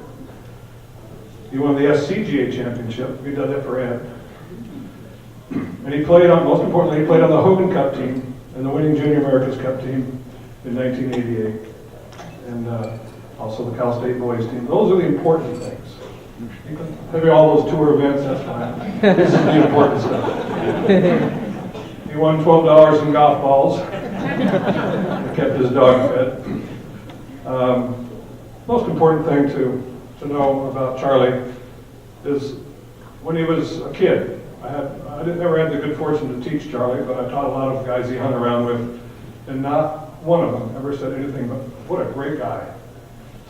He won the SCGA championship. He did that for Ed. And he played on, most importantly, he played on the Hogan Cup team and the winning Junior America's Cup team in 1988. And also the Cal State boys team. Those are the important things. You can maybe all those tour events, that's fine. This is the important stuff. He won $12 in golf balls. He kept his dog fed. Most important thing to know about Charlie is when he was a kid, I never had the good fortune to teach Charlie, but I taught a lot of guys he hung around with, and not one of them ever said anything but, what a great guy.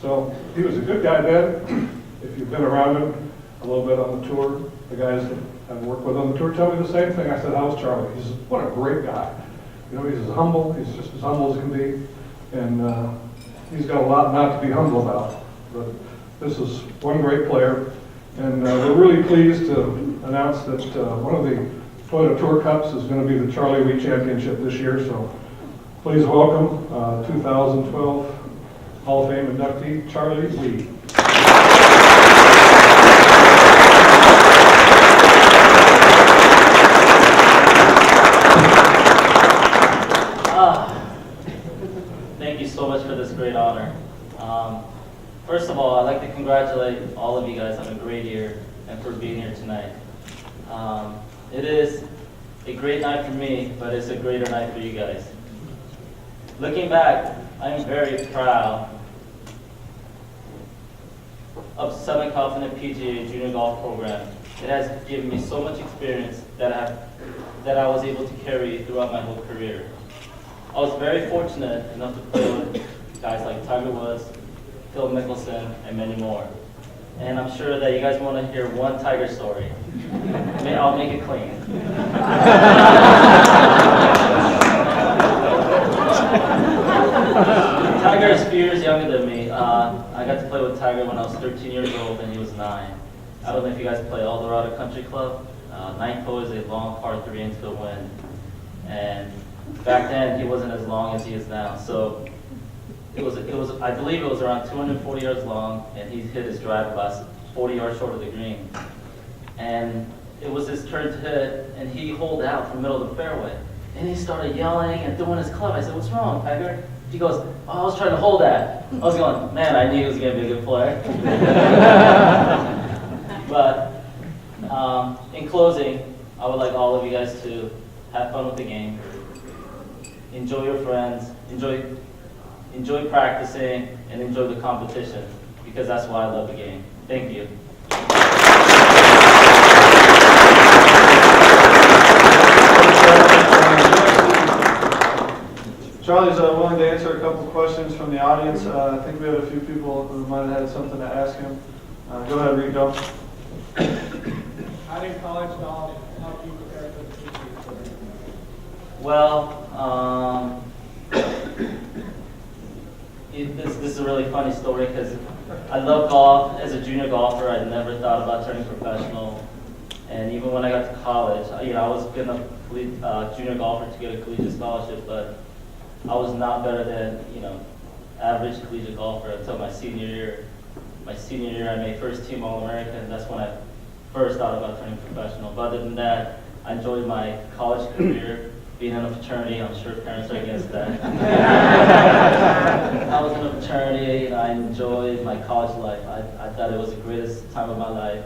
So he was a good guy then. If you've been around him a little bit on the tour, the guys that I've worked with on the tour tell me the same thing. I said, how's Charlie? He says, what a great guy. You know, he's as humble, he's just as humble as can be, and he's got a lot not to be humble about. But this is one great player, and we're really pleased to announce that one of the Toyota Tour Cups is going to be the Charlie Lee Championship this year, so please welcome 2012 Hall of Fame inductee, Charlie Lee. Thank you so much for this great honor. First of all, I'd like to congratulate all of you guys on a great year and for being here tonight. It is a great night for me, but it's a greater night for you guys. Looking back, I'm very proud of Southern California PGA Junior Golf Program. It has given me so much experience that I was able to carry throughout my whole career. I was very fortunate enough to play with guys like Tiger Woods, Phil Mickelson, and many more. And I'm sure that you guys want to hear one Tiger story. I'll make it clean. Tiger is a few years younger than me. I got to play with Tiger when I was 13 years old and he was 9. I don't know if you guys play Eldorado Country Club. Ninth hole is a long par 3 into the wind. And back then he wasn't as long as he is now. So it was I believe it was around 240 yards long, and he hit his drive about 40 yards short of the green. And it was his turn to hit, and he holed out from the middle of the fairway. And he started yelling and throwing his club. I said, "What's wrong, Tiger?" He goes, "Oh, I was trying to hold that." I was going, "Man, I knew he was going to be a good player." But in closing, I would like all of you guys to have fun with the game, enjoy your friends, enjoy practicing, and enjoy the competition, because that's why I love the game. Thank you. Charlie's willing to answer a couple of questions from the audience. I think we have a few people who might have had something to ask him. Go ahead, Rico. How did college golf help you prepare for the future? Well, this is a really funny story because I love golf. As a junior golfer, I never thought about turning professional. And even when I got to college, I was good enough junior golfer to get a collegiate scholarship, but I was not better than average collegiate golfer until my senior year. My senior year, I made first team All-American. That's when I first thought about turning professional. But other than that, I enjoyed my college career. Being in a fraternity, I'm sure parents are against that. I was in a fraternity, and I enjoyed my college life. I thought it was the greatest time of my life.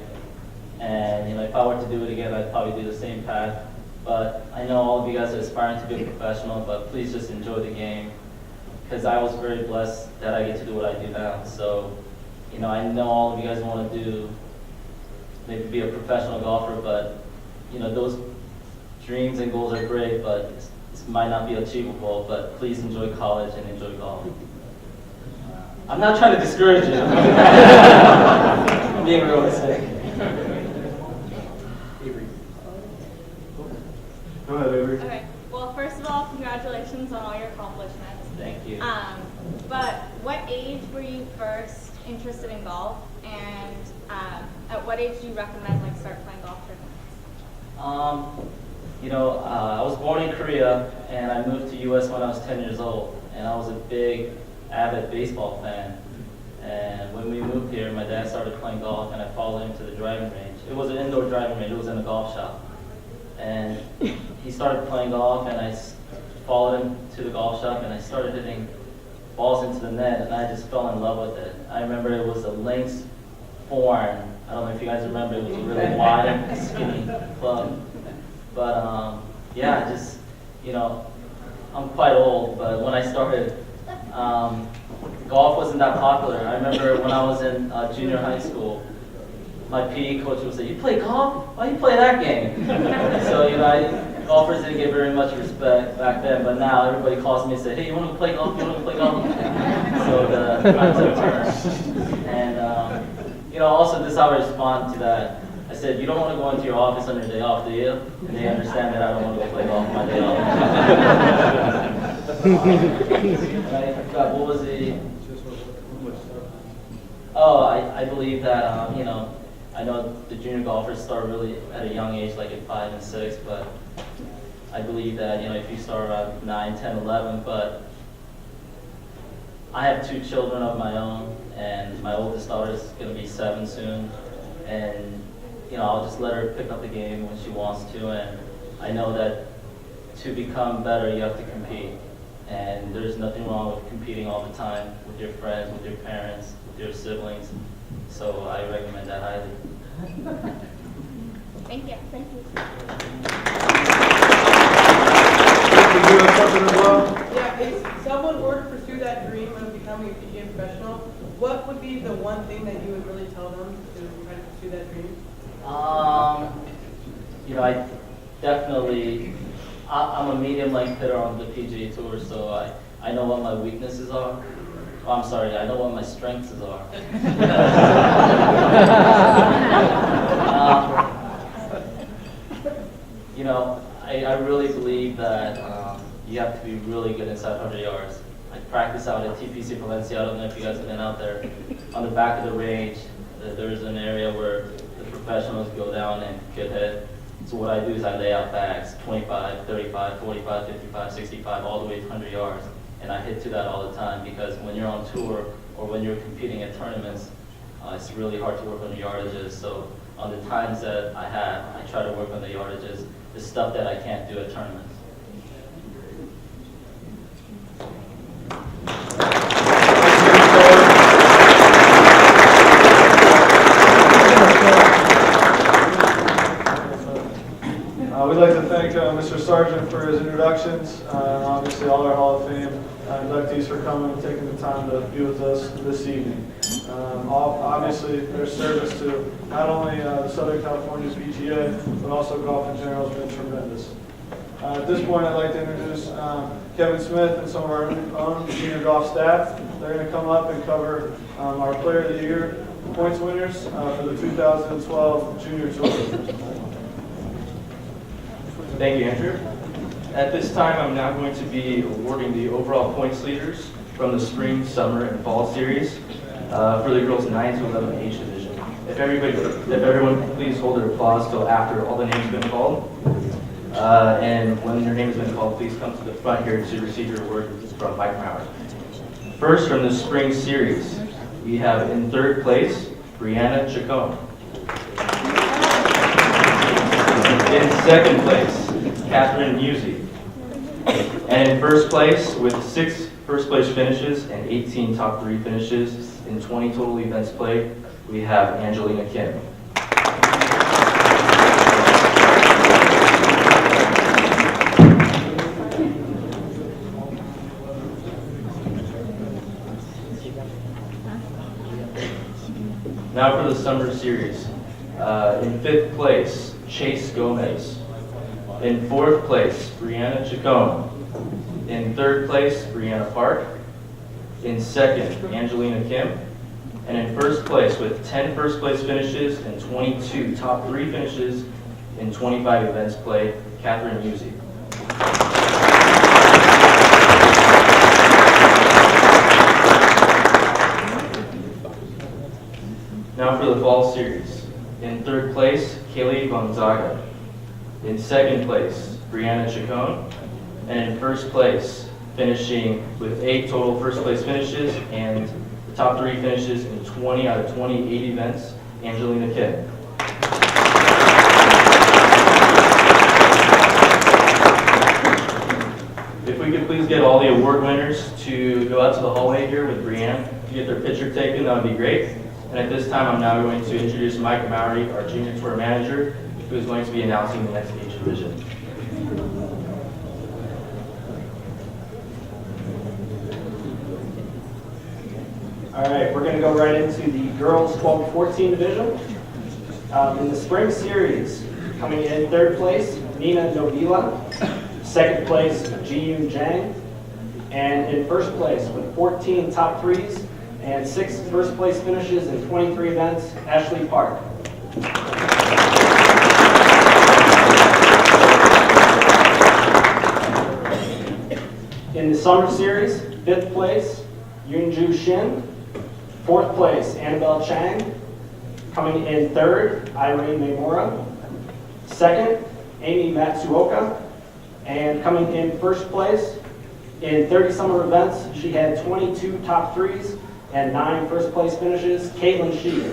And if I were to do it again, I'd probably do the same path. But I know all of you guys are aspiring to be a professional, but please just enjoy the game. Because I was very blessed that I get to do what I do now. So, I know all of you guys want to do, maybe be a professional golfer, but, those dreams and goals are great, but this might not be achievable. But please enjoy college and enjoy golf. I'm not trying to discourage you. I'm being realistic. Go ahead, Avery. Okay. Well, first of all, congratulations on all your accomplishments. Thank you. But what age were you first interested in golf, and at what age do you recommend start playing golf tournaments? I was born in Korea, and I moved to U.S. when I was 10 years old, and I was a big, avid baseball fan. And when we moved here, my dad started playing golf, and I followed him to the driving range. It was an indoor driving range. It was in a golf shop. And he started playing golf, and I followed him to the golf shop, and I started hitting balls into the net, and I just fell in love with it. I remember it was a Lynx Form. I don't know if you guys remember. It was a really wide and skinny club. But yeah, just, I'm quite old, but when I started, golf wasn't that popular. I remember when I was in junior high school, my PE coach would say, "You play golf? Why you play that game?" So, golfers didn't get very much respect back then, but now everybody calls me and says, "Hey, you want to play golf? You want to play golf?" So the I took turn. And, also this is how I respond to that. I said, "You don't want to go into your office on your day off, do you?" And they understand that I don't want to go play golf on my day off. And I forgot, what was the... Oh, I believe that, I know the junior golfers start really at a young age, like at 5 and 6, but I believe that, if you start around 9, 10, 11, but I have 2 children of my own, and my oldest daughter is going to be 7 soon, and I'll just let her pick up the game when she wants to, and I know that to become better, you have to compete, and there's nothing wrong with competing all the time with your friends, with your parents, with your siblings, so I recommend that highly. Thank you. Thank you. Did you have something as well? Yeah, if someone were to pursue that dream of becoming a PGA professional, what would be the one thing that you would really tell them to try to pursue that dream? I definitely, I'm a medium-length hitter on the PGA Tour, so I know what my weaknesses are. Oh, I'm sorry, I know what my strengths are. I really believe that you have to be really good inside 100 yards. I practice out at TPC Valencia. I don't know if you guys have been out there. On the back of the range, there's an area where the professionals go down and get hit. So what I do is I lay out bags, 25, 35, 45, 55, 65, all the way to 100 yards. And I hit to that all the time because when you're on tour or when you're competing at tournaments, it's really hard to work on the yardages. So on the times that I have, I try to work on the yardages, the stuff that I can't do at tournaments. We'd like to thank Mr. Sargent for his introductions, and obviously all our Hall of Fame inductees for coming and taking the time to be with us this evening. Obviously, their service to not only the Southern California PGA, but also golf in general has been tremendous. At this point, I'd like to introduce Kevin Smith and some of our own junior golf staff. They're going to come up and cover our Player of the Year points winners for the 2012 Junior Tour. Thank you, Andrew. At this time, I'm now going to be awarding the overall points leaders from the spring, summer, and fall series for the girls 9 to 11 age division. If everyone please hold their applause till after all the names have been called. And when your name has been called, please come to the front here to receive your award from Mike Maurer. First, from the spring series, we have in 3rd place, Brianna Chacon. In 2nd place, Catherine Musey. And in 1st place, with 6 first place finishes and 18 top 3 finishes in 20 total events played, we have Angelina Kim. Now for the summer series. In 5th place, Chase Gomez. In 4th place, Brianna Chacon. In 3rd place, Brianna Park. In 2nd, Angelina Kim. And in 1st place, with 10 first place finishes and 22 top 3 finishes in 25 events played, Catherine Musey. Now for the fall series. In 3rd place, Kaylee Gonzaga. In 2nd place, Brianna Chacon. And in first place, finishing with 8 total first place finishes and the top 3 finishes in 20 out of 28 events, Angelina Kidd. If we could please get all the award winners to go out to the hallway here with Brianne to get their picture taken, that would be great. And at this time, I'm now going to introduce Mike Mowry, our junior tour manager, who is going to be announcing the next age division. All right, we're going to go right into the girls 12 to 14 division. In the spring series, coming in 3rd place, Nina Novila. 2nd place, Ji-Yoon Jang. And in 1st place, with 14 top 3s and 6 first place finishes in 23 events, Ashley Park. In the summer series, 5th place, Yoonju Shin. 4th place, Annabelle Chang. Coming in 3rd, Irene Memora. 2nd, Amy Matsuoka. And coming in 1st place, in 30 summer events, she had 22 top 3s and 9 first place finishes, Caitlin Shee.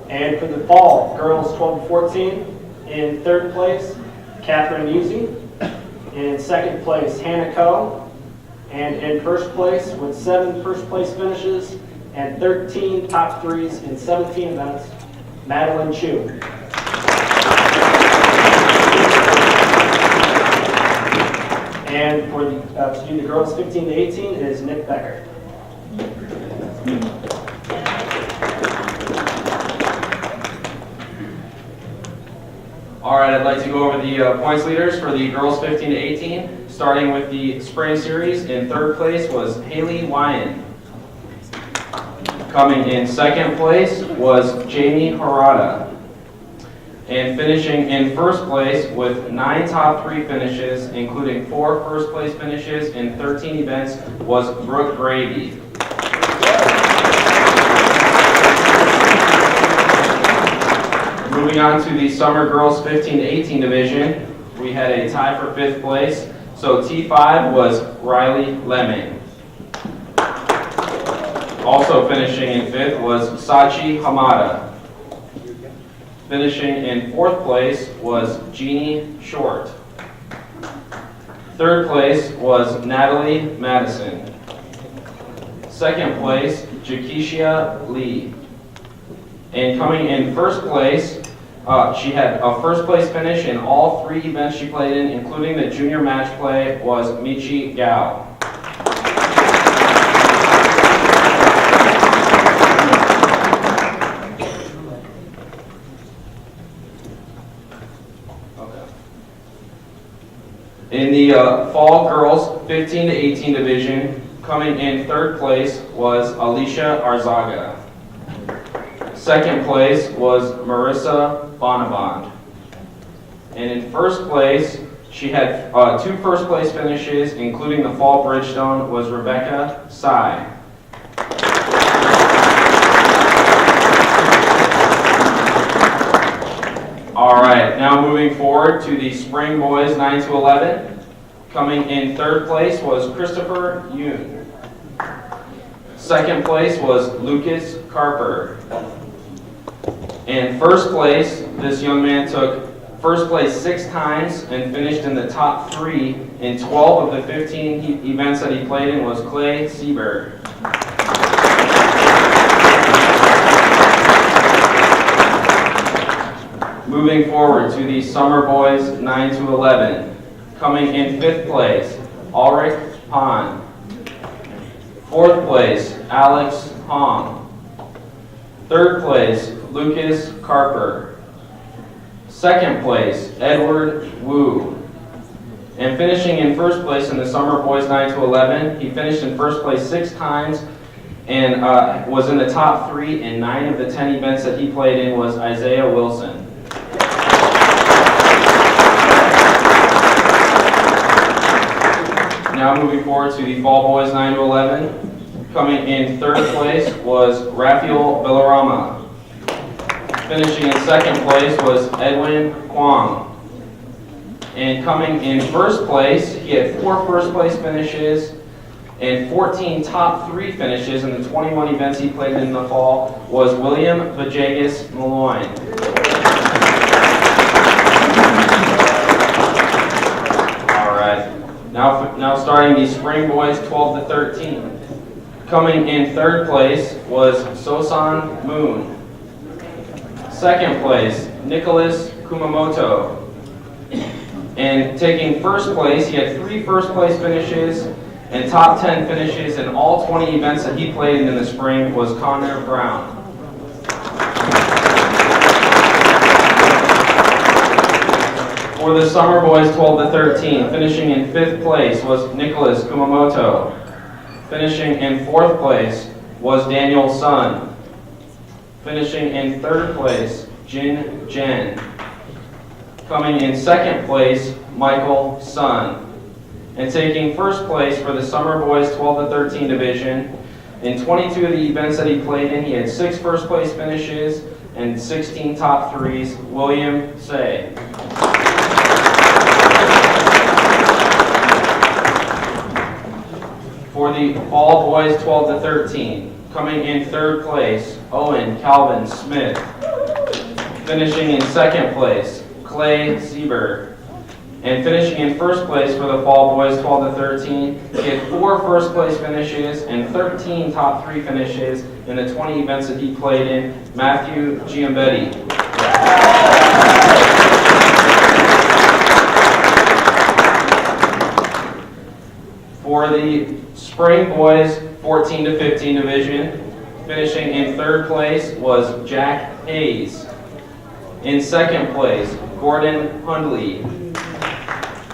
And for the fall, girls 12 to 14, in 3rd place, Catherine Musi. In 2nd place, Hannah Coe. And in 1st place, with 7 first place finishes and 13 top 3s in 17 events, Madeline Chu. And for the, to do the girls 15 to 18 is Nick Becker. All right, I'd like to go over the points leaders for the girls 15 to 18, starting with the spring series. In 3rd place was Haley Wyan. Coming in 2nd place was Jamie Harada. And finishing in 1st place with 9 top 3 finishes, including 4 first place finishes in 13 events, was Brooke Gravy. Moving on to the summer girls 15 to 18 division, we had a tie for 5th place. So T5 was Riley Lemming. Also finishing in 5th was Sachi Hamada. Finishing in 4th place was Jeannie Short. 3rd place was Natalie Madison. 2nd place, Jakisha Lee. And coming in 1st place, she had a 1st place finish in all 3 events she played in, including the junior match play, was Michi Gao. In the fall girls 15 to 18 division, coming in 3rd place was Alicia Arzaga. 2nd place was Marissa Bonabond. And in 1st place, she had 2 first place finishes, including the fall Bridgestone, was Rebecca Tsai. All right, now moving forward to the spring boys 9 to 11. Coming in 3rd place was Christopher Yoon. 2nd place was Lucas Carper. In 1st place, this young man took 1st place 6 times and finished in the top 3 in 12 of the 15 events that he played in, was Clay Seberg. Moving forward to the summer boys 9 to 11. Coming in 5th place, Ulrich Hahn. 4th place, Alex Hong. 3rd place, Lucas Carper. 2nd place, Edward Wu. And finishing in 1st place in the summer boys 9 to 11, he finished in 1st place 6 times and was in the top 3 in 9 of the 10 events that he played in, was Isaiah Wilson. Now moving forward to the fall boys 9 to 11. Coming in third place was Rafael Villarama. Finishing in second place was Edwin Kwong. And coming in first place, he had 4 first place finishes and 14 top 3 finishes in the 21 events he played in the fall, was William Vajegas Malloy. All right, now starting the Spring Boys 12 to 13. Coming in third place was Sosan Moon. Second place, Nicholas Kumamoto. And taking first place, he had 3 first place finishes and top 10 finishes in all 20 events that he played in the spring, was Connor Brown. For the Summer Boys 12 to 13, finishing in 5th place was Nicholas Kumamoto. Finishing in 4th place was Daniel Sun. Finishing in 3rd place, Jin Jen. Coming in 2nd place, Michael Sun. And taking 1st place for the Summer Boys 12 to 13 division, in 22 of the events that he played in, he had 6 first place finishes and 16 top 3s, William Say. For the Fall Boys 12 to 13, coming in 3rd place, Owen Calvin Smith. Finishing in 2nd place, Clay Sieber. And finishing in 1st place for the Fall Boys 12 to 13, he had 4 first place finishes and 13 top 3 finishes in the 20 events that he played in, Matthew Giambetti. For the Spring Boys 14 to 15 division, finishing in 3rd place was Jack Hayes. In 2nd place, Gordon Hundley.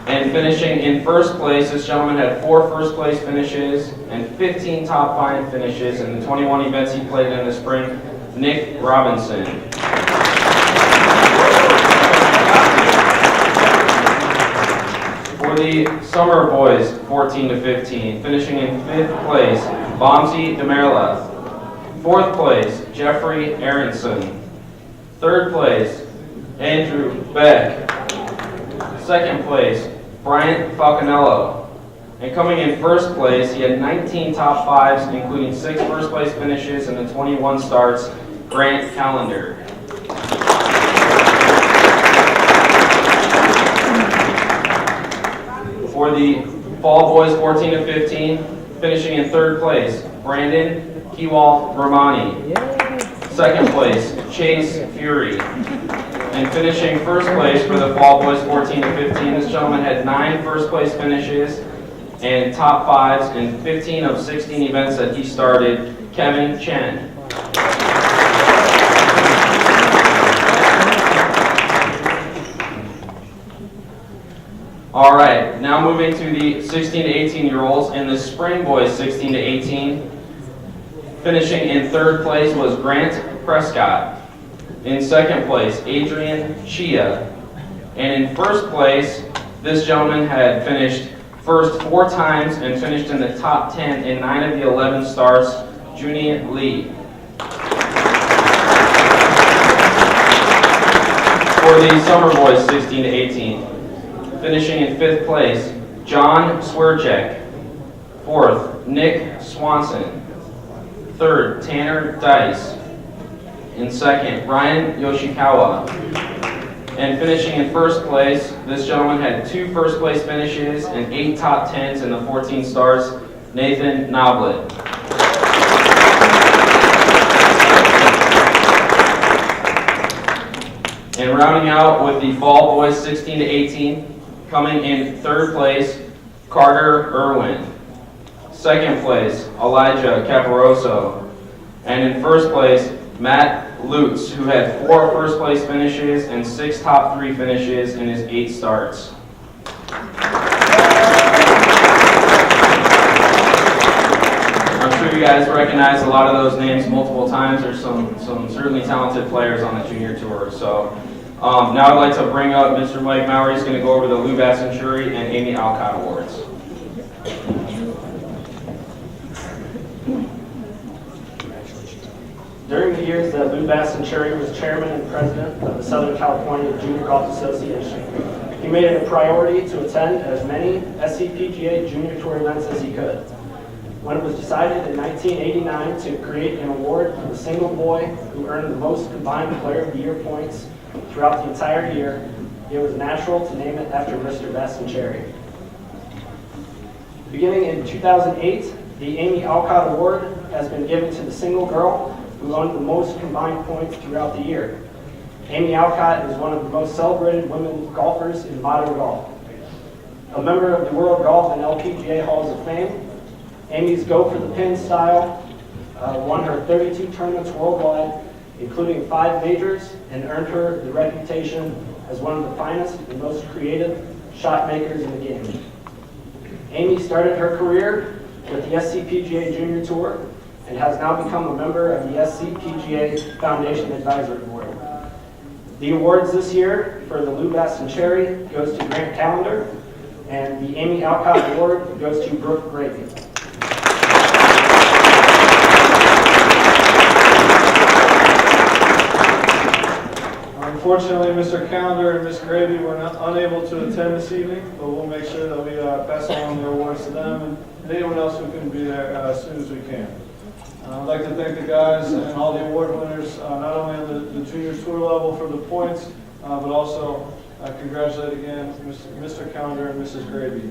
And finishing in 1st place, this gentleman had 4 first place finishes and 15 top 5 finishes in the 21 events he played in the spring, Nick Robinson. For the Summer Boys 14 to 15, finishing in 5th place, Bomsey Demerla. 4th place, Jeffrey Aronson. 3rd place, Andrew Beck. 2nd place, Bryant Falconello. And coming in 1st place, he had 19 top 5s, including 6 first place finishes and the 21 starts, Grant Callender. For the Fall Boys 14 to 15, finishing in 3rd place, Brandon Kiwal Romani. 2nd place, Chase Fury. And finishing 1st place for the Fall Boys 14 to 15, this gentleman had 9 first place finishes and top 5s in 15 of 16 events that he started, Kevin Chen. All right, now moving to the 16 to 18-year-olds in the Spring Boys 16 to 18. Finishing in 3rd place was Grant Prescott. In 2nd place, Adrian Chia. And in 1st place, this gentleman had finished first 4 times and finished in the top 10 in 9 of the 11 starts, Junie Lee. For the Summer Boys 16 to 18, finishing in 5th place, John Swerchek. 4th, Nick Swanson. 3rd, Tanner Dice. In 2nd, Ryan Yoshikawa. And finishing in 1st place, this gentleman had 2 first place finishes and 8 top 10s in the 14 starts, Nathan Noblet. And rounding out with the Fall Boys 16 to 18, coming in 3rd place, Carter Irwin. 2nd place, Elijah Caparoso. And in 1st place, Matt Lutz, who had 4 first place finishes and 6 top 3 finishes in his 8 starts. I'm sure you guys recognize a lot of those names multiple times. There's some certainly talented players on the junior tour. So now I'd like to bring up Mr. Mike Maury. He's going to go over the Lou Bassenturi and Amy Alcott Awards. During the years that Lou Cherry was chairman and president of the Southern California Junior Golf Association, he made it a priority to attend as many SCPGA Junior Tour events as he could. When it was decided in 1989 to create an award for the single boy who earned the most combined Player of the Year points throughout the entire year, it was natural to name it after Mr. Cherry. Beginning in 2008, the Amy Alcott Award has been given to the single girl who earned the most combined points throughout the year. Amy Alcott is one of the most celebrated women golfers in modern golf. A member of the World Golf and LPGA Halls of Fame, Amy's Go for the Pin style won her 32 tournaments worldwide, including 5 majors, and earned her the reputation as one of the finest and most creative shot makers in the game. Amy started her career with the SCPGA Junior Tour and has now become a member of the SCPGA Foundation Advisory Board. The awards this year for the Lou Cherry goes to Grant Callender, and the Amy Alcott Award goes to Brooke Gravy. Unfortunately, Mr. Calendar and Ms. Gravy were unable to attend this evening, but we'll make sure that we pass along the awards to them and anyone else who couldn't be there as soon as we can. I'd like to thank the guys and all the award winners, not only on the junior tour level for the points, but also congratulate again Mr. Calendar and Mrs. Gravy.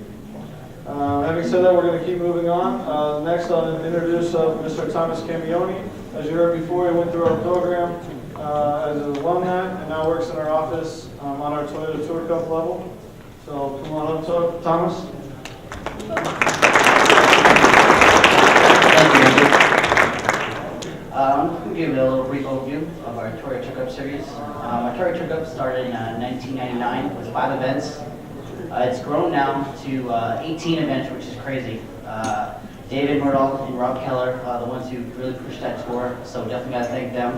Having said that, we're going to keep moving on. Next, I'll introduce Mr. Thomas Camioni. As you heard before, he went through our program as an alumni and now works in our office on our Toyota Tour Cup level. So come on up, Thomas. Thank you, Andrew. I'm going to give you a little brief overview of our Toyota Tour Cup series. Our Toyota Tour Cup started in 1999 with 5 events. It's grown now to 18 events, which is crazy. David Murdahl and Rob Keller are the ones who really pushed that tour, so definitely got to thank them.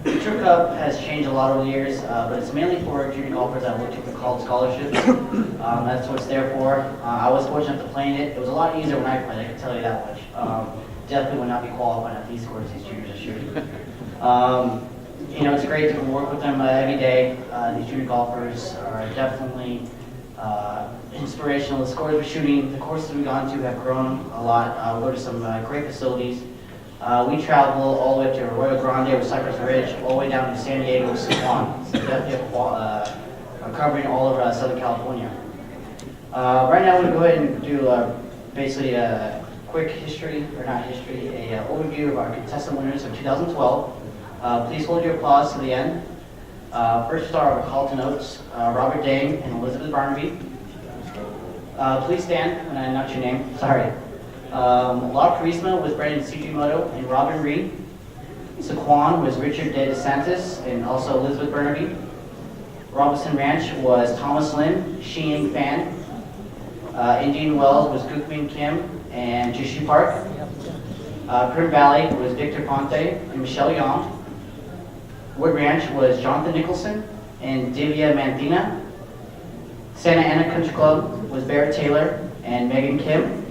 The Tour Cup has changed a lot over the years, but it's mainly for junior golfers that are looking for college scholarships. That's what it's there for. I was fortunate to play in it. It was a lot easier when I played, I can tell you that much. Definitely would not be qualified at these scores these juniors are shooting. It's great to work with them every day. These junior golfers are definitely inspirational. The scores we're shooting, the courses we've gone to have grown a lot. We go to some great facilities. We travel all the way up to Arroyo Grande with Cypress Ridge, all the way down to San Diego with San So definitely covering all of Southern California. Right now, I'm going to go ahead and do basically a quick history, or not history, an overview of our contestant winners of 2012. Please hold your applause to the end. First star of Carlton Oates, Robert Dang and Elizabeth Barnaby. Please stand when I announce your name. Sorry. La Charisma was Brandon Sugimoto and Robin Reed. Saquon was Richard De DeSantis and also Elizabeth Burnaby. Robinson Ranch was Thomas Lin, Shiying Fan. Indian Wells was Gukmin Kim and Jishu Park. Prim Valley was Victor Ponte and Michelle Young. Wood Ranch was Jonathan Nicholson and Divya Manthina. Santa Ana Country Club was Barrett Taylor and Megan Kim.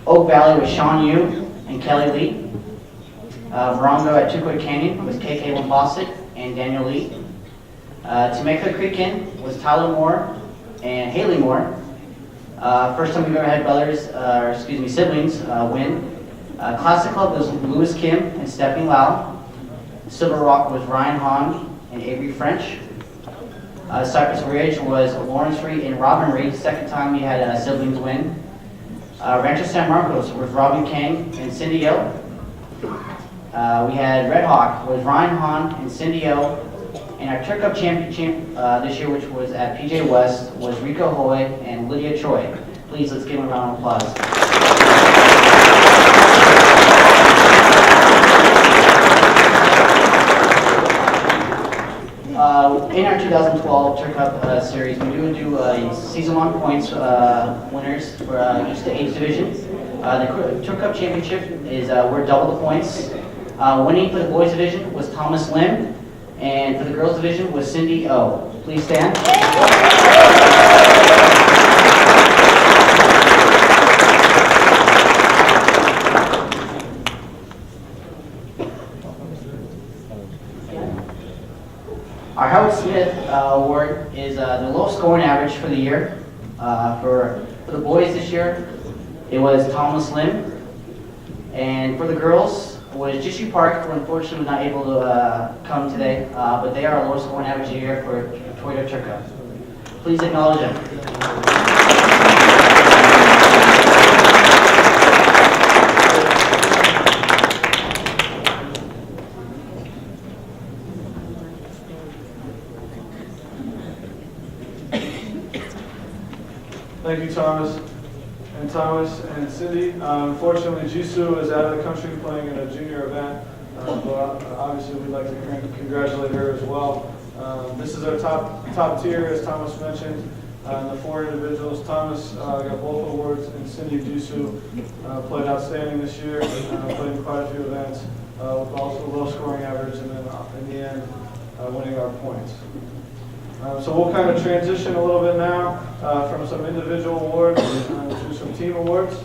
Oak Valley was Sean Yu and Kelly Lee. Morongo at Tuquoia Canyon was KK Wambosik and Daniel Lee. Temecula Creek Inn was Tyler Moore and Haley Moore. First time we've ever had siblings win. Classic Club was Louis Kim and Stephanie Lau. Silver Rock was Ryan Hahn and Avery French. Cypress Ridge was Lawrence Reed and Robin Reed. Second time we had siblings win. Rancho San Marcos was Robin Kang and Cindy O. We had Red Hawk was Ryan Hahn and Cindy O. And our Tour Cup championship this year, which was at PJ West, was Rico Hoy and Lydia Choi. Please, let's give them a round of applause. In our 2012 Tour Cup series, we do season-long points winners for each age division. The Tour Cup championship is worth double the points. Winning for the boys division was Thomas Lim, and for the girls division was Cindy O. Please stand. is the low scoring average for the year. For the boys this year, it was Thomas Lim. And for the girls, it was Jishu Park, who unfortunately was not able to come today, but they are a low scoring average year for Toyota Turco. Please acknowledge them. Thank you, Thomas and Cindy. Unfortunately, Jisoo is out of the country playing in a junior event, but obviously we'd like to congratulate her as well. This is our top tier, as Thomas mentioned. The 4 individuals, Thomas got both awards, and Cindy Jisoo played outstanding this year, played in quite a few events, with also a low scoring average, and then in the end, winning our points. So we'll kind of transition a little bit now from some individual awards to some team awards.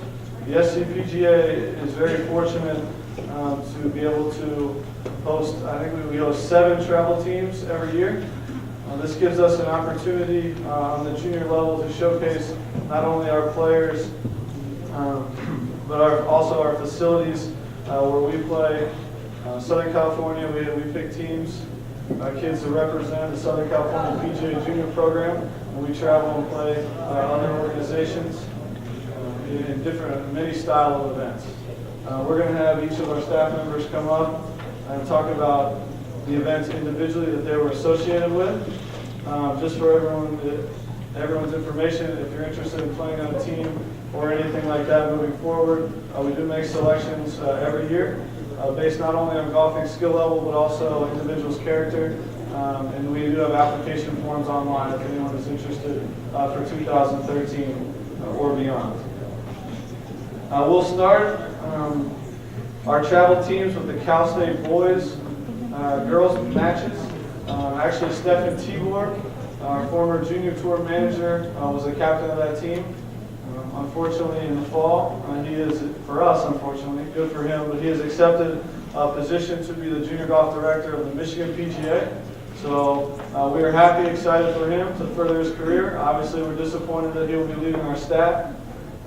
The SCPGA is very fortunate to be able to host, I think we host 7 travel teams every year. This gives us an opportunity on the junior level to showcase not only our players, but also our facilities where we play. Southern California, we pick teams. Kids to represent the Southern California PGA Junior Program, and we travel and play other organizations in many style of events. We're going to have each of our staff members come up and talk about the events individually that they were associated with. Just for everyone's information, if you're interested in playing on a team or anything like that moving forward, we do make selections every year. Based not only on golfing skill level, but also individual's character. And we do have application forms online if anyone is interested for 2013 or beyond. We'll start our travel teams with the Cal State boys girls matches. Actually, Stefan Tibor, our former junior tour manager, was the captain of that team. Unfortunately, in the fall, he is, for us, unfortunately, good for him, but he has accepted a position to be the junior golf director of the Michigan PGA. So we are happy, excited for him to further his career. Obviously, we're disappointed that he will be leaving our staff,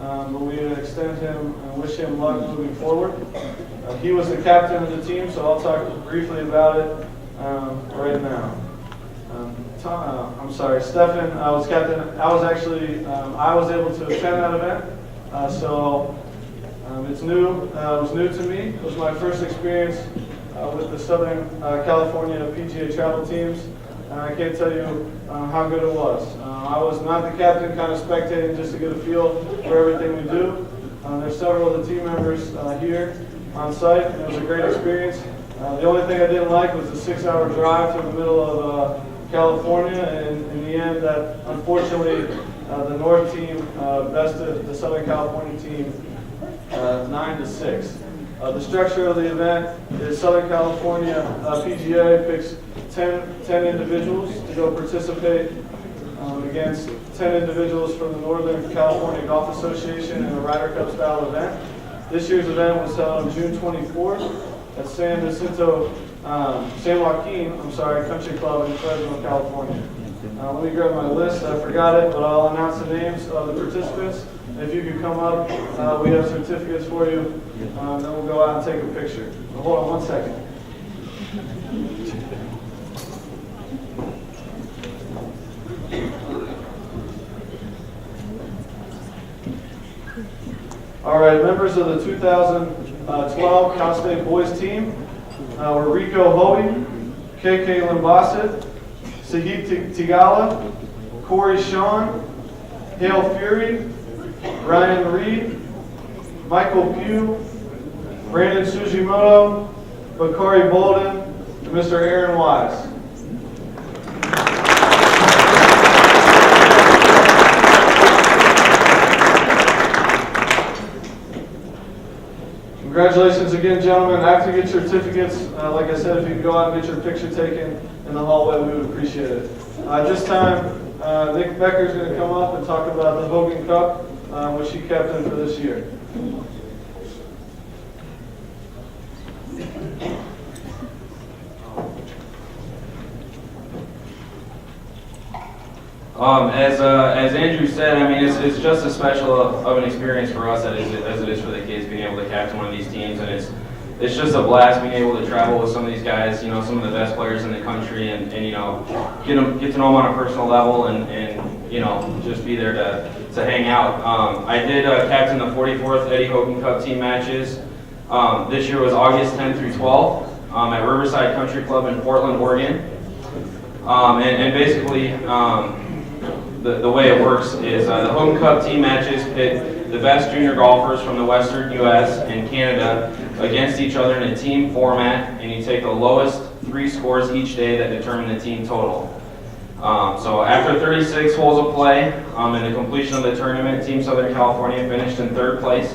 but we extend him and wish him luck moving forward. He was the captain of the team, so I'll talk briefly about it right now. Stefan was captain. I was able to attend that event, so it's new. It was new to me. It was my first experience with the Southern California PGA travel teams, and I can't tell you how good it was. I was not the captain, kind of spectating just to get a feel for everything we do. There's several of the team members here on site, and it was a great experience. The only thing I didn't like was the 6-hour drive to the middle of California, and in the end, that unfortunately the North team bested the Southern California team 9-6. The structure of the event is Southern California PGA picks 10 individuals to go participate against 10 individuals from the Northern California Golf Association in a Ryder Cup style event. This year's event was held on June 24th at San Joaquin Country Club in Fresno, California. Let me grab my list. I forgot it, but I'll announce the names of the participants. If you could come up, we have certificates for you. Then we'll go out and take a picture. Hold on 1 second. All right, members of the 2012 Cal State boys team were Rico Hoey, KK Limbasset, Sahib Tigala, Corey Sean, Hale Fury, Ryan Reed, Michael Pugh, Brandon Sujimoto, Bakari Bolden, and Mr. Aaron Wise. Congratulations again, gentlemen. After you get your certificates, like I said, if you could go out and get your picture taken in the hallway, we would appreciate it. This time, Nick Becker is going to come up and talk about the Hogan Cup, which he captained for this year. As Andrew said, I mean, it's just as special of an experience for us as it is for the kids being able to captain one of these teams, and it's just a blast being able to travel with some of these guys, you know, some of the best players in the country, and you know, get to know them on a personal level, and you know, just be there to hang out. I did captain the 44th Eddie Hogan Cup team matches. This year was August 10th through 12th at Riverside Country Club in Portland, Oregon. And basically, the way it works is the Hogan Cup team matches pit the best junior golfers from the Western U.S. and Canada against each other in a team format, and you take the lowest 3 scores each day that determine the team total. So after 36 holes of play and the completion of the tournament, Team Southern California finished in 3rd place.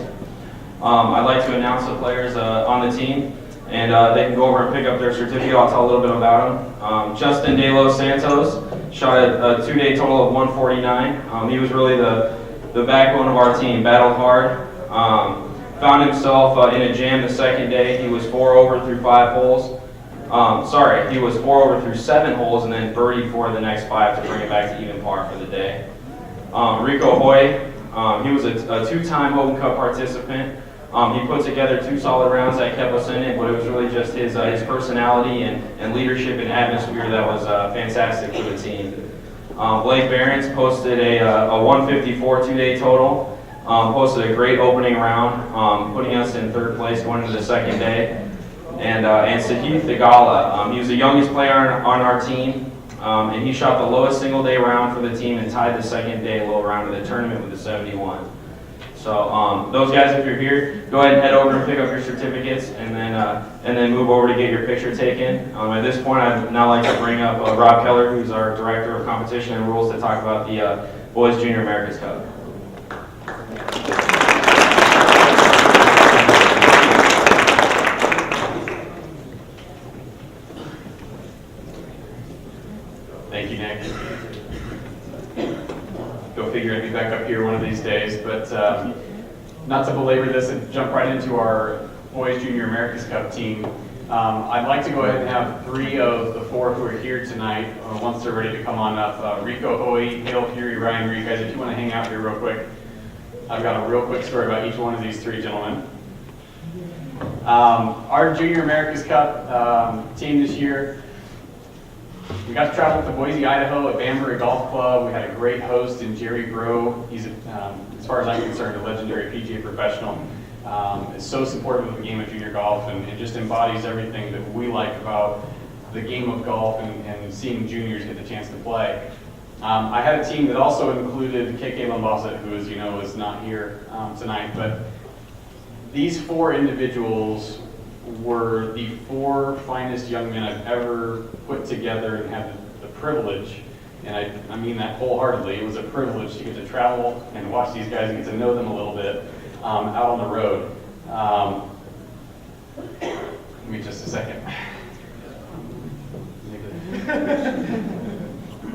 I'd like to announce the players on the team, and they can go over and pick up their certificate. I'll tell a little bit about them. Justin De Los Santos shot a 2-day total of 149. He was really the backbone of our team, battled hard. Found himself in a jam the second day. He was 4 over through 5 holes. He was 4 over through 7 holes and then birdied 4 of the next 5 to bring it back to even par for the day. Rico Hoy, he was a 2-time Hogan Cup participant. He put together 2 solid rounds that kept us in it, but it was really just his personality and leadership and atmosphere that was fantastic for the team. Blake Behrens posted a 154 2-day total. Posted a great opening round, putting us in 3rd place going into the second day. And Sahith Thagala, he was the youngest player on our team, and he shot the lowest single-day round for the team and tied the second day low round of the tournament with a 71. So those guys, if you're here, go ahead and head over and pick up your certificates, and then move over to get your picture taken. At this point, I'd now like to bring up Rob Keller, who's our Director of Competition and Rules, to talk about the Boys Junior America's Cup. Thank you, Nick. Go figure I'd be back up here one of these days, but not to belabor this and jump right into our Boys Junior America's Cup team. I'd like to go ahead and have 3 of the 4 who are here tonight, once they're ready to come on up. Rico Hoy, Hale Fury, Ryan Reed, guys, if you want to hang out here real quick. I've got a real quick story about each one of these 3 gentlemen. Our Junior America's Cup team this year, we got to travel to Boise, Idaho at Banbury Golf Club. We had a great host in Jerry Groh. He's, as far as I'm concerned, a legendary PGA professional. Is so supportive of the game of junior golf and just embodies everything that we like about the game of golf and seeing juniors get the chance to play. I had a team that also included KK Lombasset, who, as you know, is not here tonight, but these 4 individuals were the 4 finest young men I've ever put together and had the privilege, and I mean that wholeheartedly. It was a privilege to get to travel and watch these guys and get to know them a little bit out on the road. Give me just a second.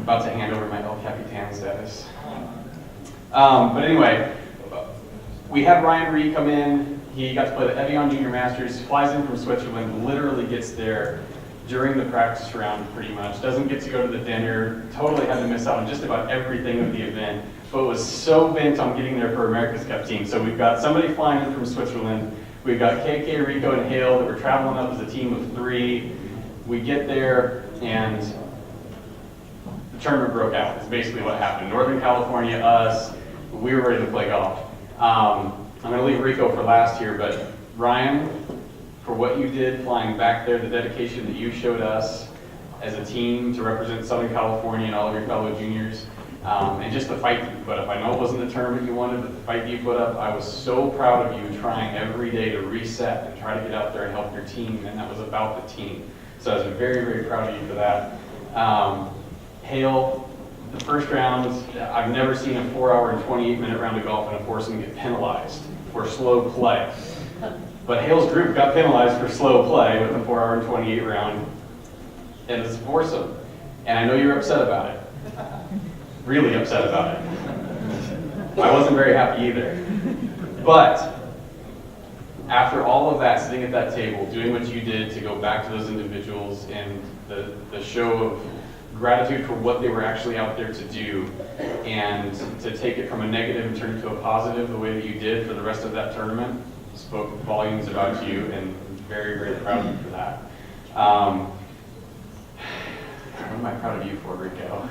About to hand over my El Capitan status. But anyway, we had Ryan Reed come in. He got to play the Evian Junior Masters, flies in from Switzerland, literally gets there during the practice round pretty much, doesn't get to go to the dinner, totally had to miss out on just about everything of the event, but was so bent on getting there for America's Cup team. So we've got somebody flying in from Switzerland, we've got KK, Rico, and Hale that were traveling up as a team of 3. We get there, and the tournament broke out. It's basically what happened. Northern California, us, we were ready to play golf. I'm going to leave Rico for last here, but Ryan, for what you did flying back there, the dedication that you showed us as a team to represent Southern California and all of your fellow juniors, and just the fight that you put up. I know it wasn't the tournament you wanted, but the fight that you put up, I was so proud of you trying every day to reset and try to get out there and help your team, and that was about the team. So I was very, very proud of you for that. Hale, the first round, I've never seen a 4-hour and 28-minute round of golf and a foursome get penalized for slow play. But Hale's group got penalized for slow play with a 4-hour and 28 round, and it's a foursome. And I know you're upset about it. Really upset about it. I wasn't very happy either. But after all of that, sitting at that table, doing what you did to go back to those individuals and the show of gratitude for what they were actually out there to do, and to take it from a negative and turn it to a positive the way that you did for the rest of that tournament spoke volumes about you, and I'm very, very proud of you for that. What am I proud of you for, Rico?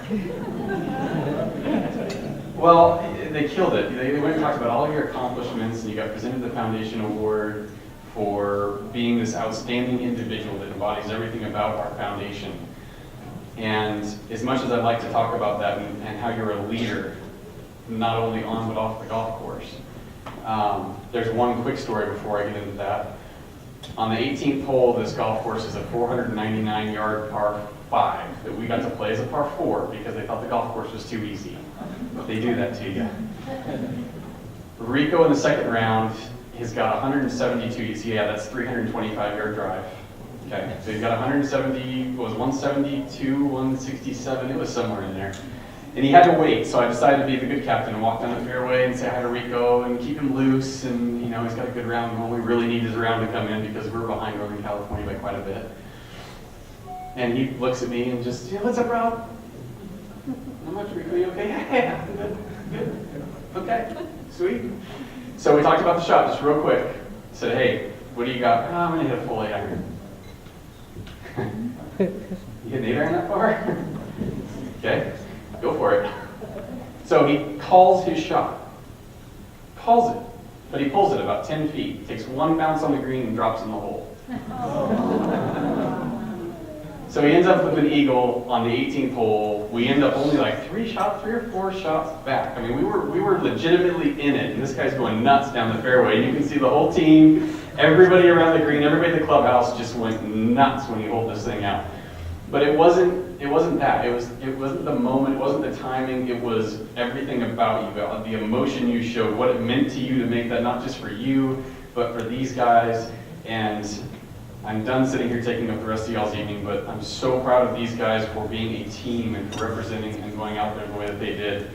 Well, they killed it. They went and talked about all of your accomplishments, and you got presented the Foundation Award for being this outstanding individual that embodies everything about our foundation. And as much as I'd like to talk about that and how you're a leader, not only on but off the golf course, there's one quick story before I get into that. On the 18th hole of this golf course is a 499-yard par 5 that we got to play as a par 4 because they thought the golf course was too easy. But they do that to you. Rico in the second round has got 172. You see, yeah, that's 325-yard drive. Okay, so he's got 170, what was 172, 167, it was somewhere in there. And he had to wait, so I decided to be the good captain and walk down the fairway and say hi to Rico and keep him loose, and you know, he's got a good round. All we really need is a round to come in because we're behind Northern California by quite a bit. And he looks at me and just, yeah, what's up, Rob? Not much, Rico, you okay? Yeah, good. Okay, sweet. So we talked about the shot just real quick. Said, hey, what do you got? Oh, I'm gonna hit a full 8 iron. You hit an 8 iron that far? Okay, go for it. So he calls his shot. Calls it, but he pulls it about 10 feet. Takes one bounce on the green and drops in the hole. So he ends up with an eagle on the 18th hole. We end up only like 3 or 4 shots back. I mean, we were legitimately in it, and this guy's going nuts down the fairway. And you can see the whole team, everybody around the green, everybody in the clubhouse just went nuts when he holed this thing out. But it wasn't that. It wasn't the moment. It wasn't the timing. It was everything about you, the emotion you showed, what it meant to you to make that not just for you, but for these guys. And I'm done sitting here taking up the rest of y'all's evening, but I'm so proud of these guys for being a team and for representing and going out there the way that they did.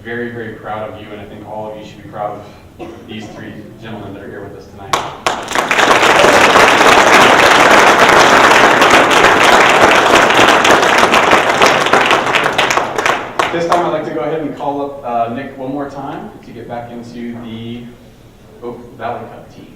Very, very proud of you, and I think all of you should be proud of these 3 gentlemen that are here with us tonight. This time I'd like to go ahead and call up Nick one more time to get back into the Oak Valley Cup team.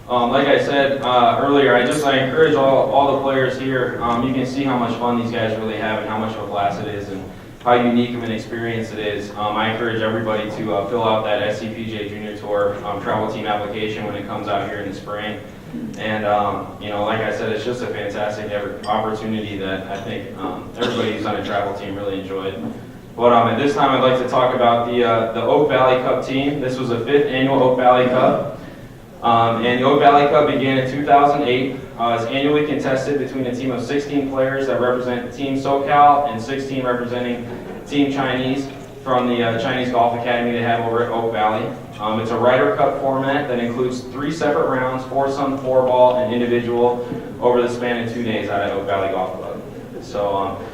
Like I said earlier, I encourage all the players here. You can see how much fun these guys really have and how much of a blast it is and how unique of an experience it is. I encourage everybody to fill out that SCPGA Junior Tour travel team application when it comes out here in the spring. And you know, like I said, it's just a fantastic opportunity that I think everybody who's on a travel team really enjoyed. But at this time, I'd like to talk about the Oak Valley Cup team. This was the 5th annual Oak Valley Cup. And the Oak Valley Cup began in 2008. It's annually contested between a team of 16 players that represent Team SoCal and 16 representing Team Chinese from the Chinese Golf Academy they have over at Oak Valley. It's a Ryder Cup format that includes 3 separate rounds, foursome, 4-ball, and individual over the span of 2 days out at Oak Valley Golf Club. So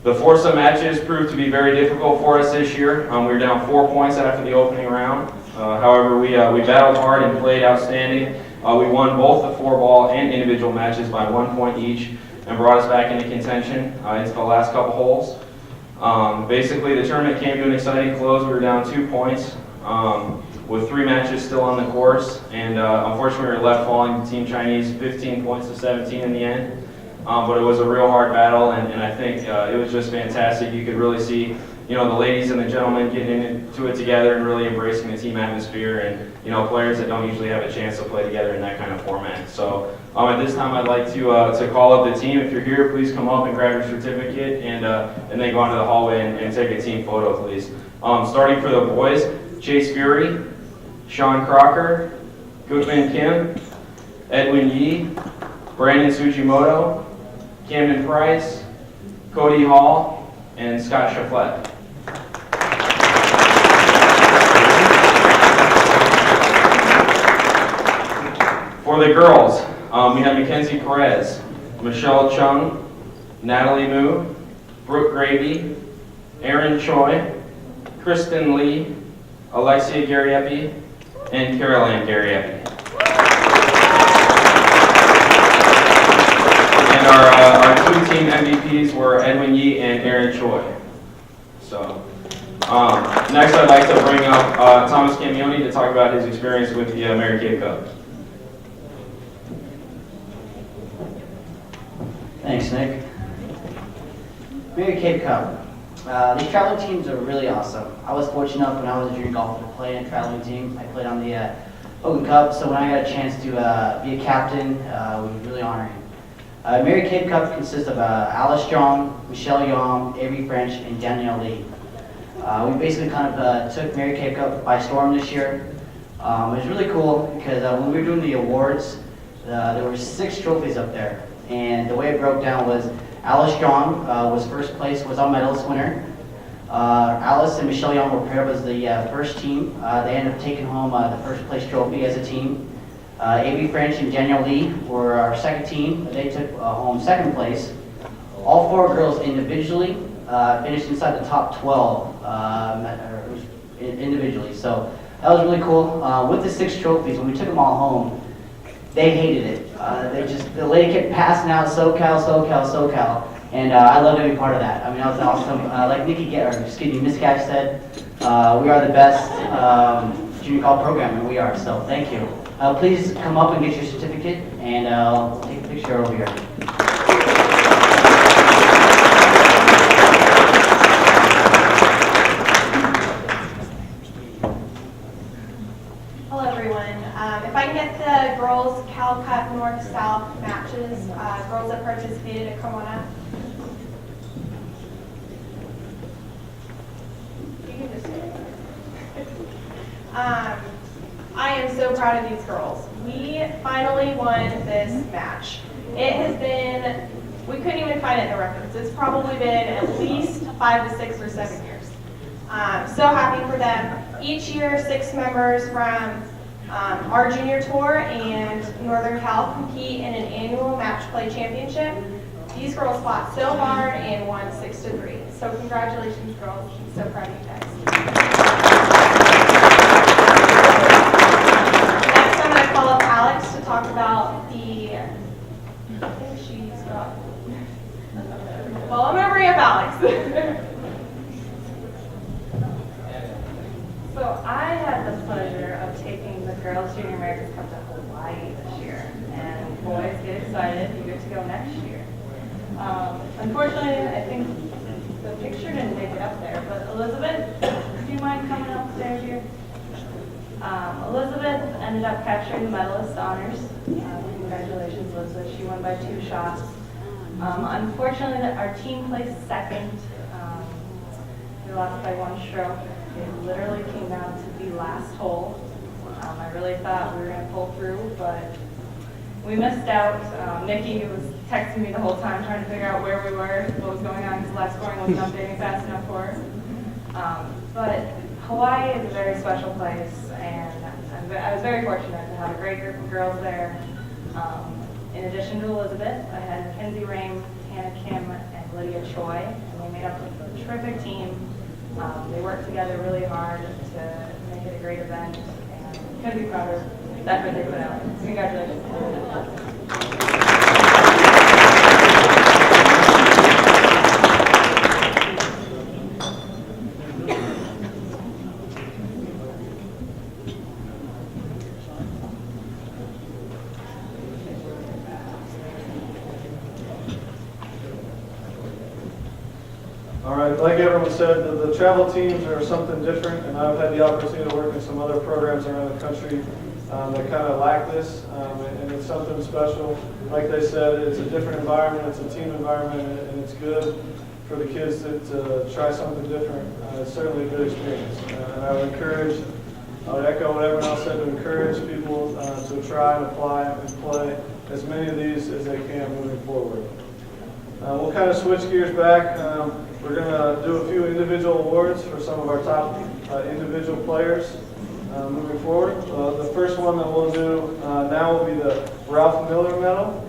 the foursome matches proved to be very difficult for us this year. We were down 4 points after the opening round. However, we battled hard and played outstanding. We won both the 4-ball and individual matches by 1 point each and brought us back into contention into the last couple holes. Basically, the tournament came to an exciting close. We were down 2 points with 3 matches still on the course. And unfortunately, we were left falling to Team Chinese 15 points to 17 in the end. But it was a real hard battle, and I think it was just fantastic. You could really see, you know, the ladies and the gentlemen getting into it together and really embracing the team atmosphere, and you know, players that don't usually have a chance to play together in that kind of format. So at this time, I'd like to call up the team. If you're here, please come up and grab your certificate, and then go into the hallway and take a team photo, please. Starting for the boys, Chase Fury, Sean Crocker, Goodman Kim, Edwin Yee, Brandon Sujimoto, Camden Price, Cody Hall, and Scott Shaflett. For the girls, we have Mackenzie Perez, Michelle Chung, Natalie Moo, Brooke Gravy, Erin Choi, Kristen Lee, Alexia Gariepi, and Carol Ann Gariepi. And our two team MVPs were Edwin Yee and Aaron Choi. So, next I'd like to bring up Thomas Camioni to talk about his experience with the Mary Kay Cup. Thanks, Nick. Mary Kay Cup. These traveling teams are really awesome. I was fortunate enough when I was a junior golfer to play in a traveling team. I played on the Hogan Cup, so when I got a chance to be a captain, it was really honoring. Mary Kay Cup consists of Alice Strong, Michelle Yong, Avery French, and Danielle Lee. We basically kind of took Mary Kay Cup by storm this year. It was really cool because when we were doing the awards, there were 6 trophies up there. And the way it broke down was Alice Strong was first place, was our medalist winner. Alice and Michelle Young were paired as the first team. They ended up taking home the first place trophy as a team. Avery French and Danielle Lee were our second team. They took home second place. All 4 girls individually finished inside the top 12 individually. So that was really cool. With the 6 trophies, when we took them all home, they hated it. The lady kept passing out SoCal, and I loved every part of that. I mean, that was awesome. Like Miss Cash said, we are the best junior golf program, and we are, so thank you. Please come up and get your certificate, and I'll take a picture over here. Hello everyone. If I can get the girls Cal-Cut North-South matches, girls that participated to come on up. You can just stay. I am so proud of these girls. We finally won this match. It has been, we couldn't even find it in the records. It's probably been at least 5 to 6 or 7 years. So happy for them. Each year, 6 members from our junior tour and Northern Cal compete in an annual match play championship. These girls fought so hard and won 6-3. So congratulations, girls. I'm so proud of you guys. Next, I'm going to call up Alex to talk about the, I think she's got, well, I'm going to bring up Alex. So I had the pleasure of taking the Girls Junior America's Cup to Hawaii this year, and boys get excited, eager to go next year. Unfortunately, I think the picture didn't make it up there, but Elizabeth, do you mind coming upstairs here? Elizabeth ended up capturing the medalist honors. Congratulations, Elizabeth. She won by 2 shots. Unfortunately, our team placed second. We lost by 1 stroke. It literally came down to the last hole. I really thought we were going to pull through, but we missed out. Nikki was texting me the whole time trying to figure out where we were, what was going on, because the last scoring wasn't updating fast enough for her. But Hawaii is a very special place, and I was very fortunate to have a great group of girls there. In addition to Elizabeth, I had Mackenzie Rame, Hannah Kim, and Lydia Choi, and they made up a terrific team. They worked together really hard to make it a great event, and couldn't be prouder of that effort they put out. Congratulations. All right, like everyone said, the travel teams are something different, and I've had the opportunity to work in some other programs around the country that kind of lack this, and it's something special. Like they said, it's a different environment, it's a team environment, and it's good for the kids to try something different. It's certainly a good experience, and I would echo what everyone else said, to encourage people to try and apply and play as many of these as they can moving forward. We'll kind of switch gears back. We're going to do a few individual awards for some of our top individual players moving forward. The first one that we'll do now will be the Ralph Miller Medal.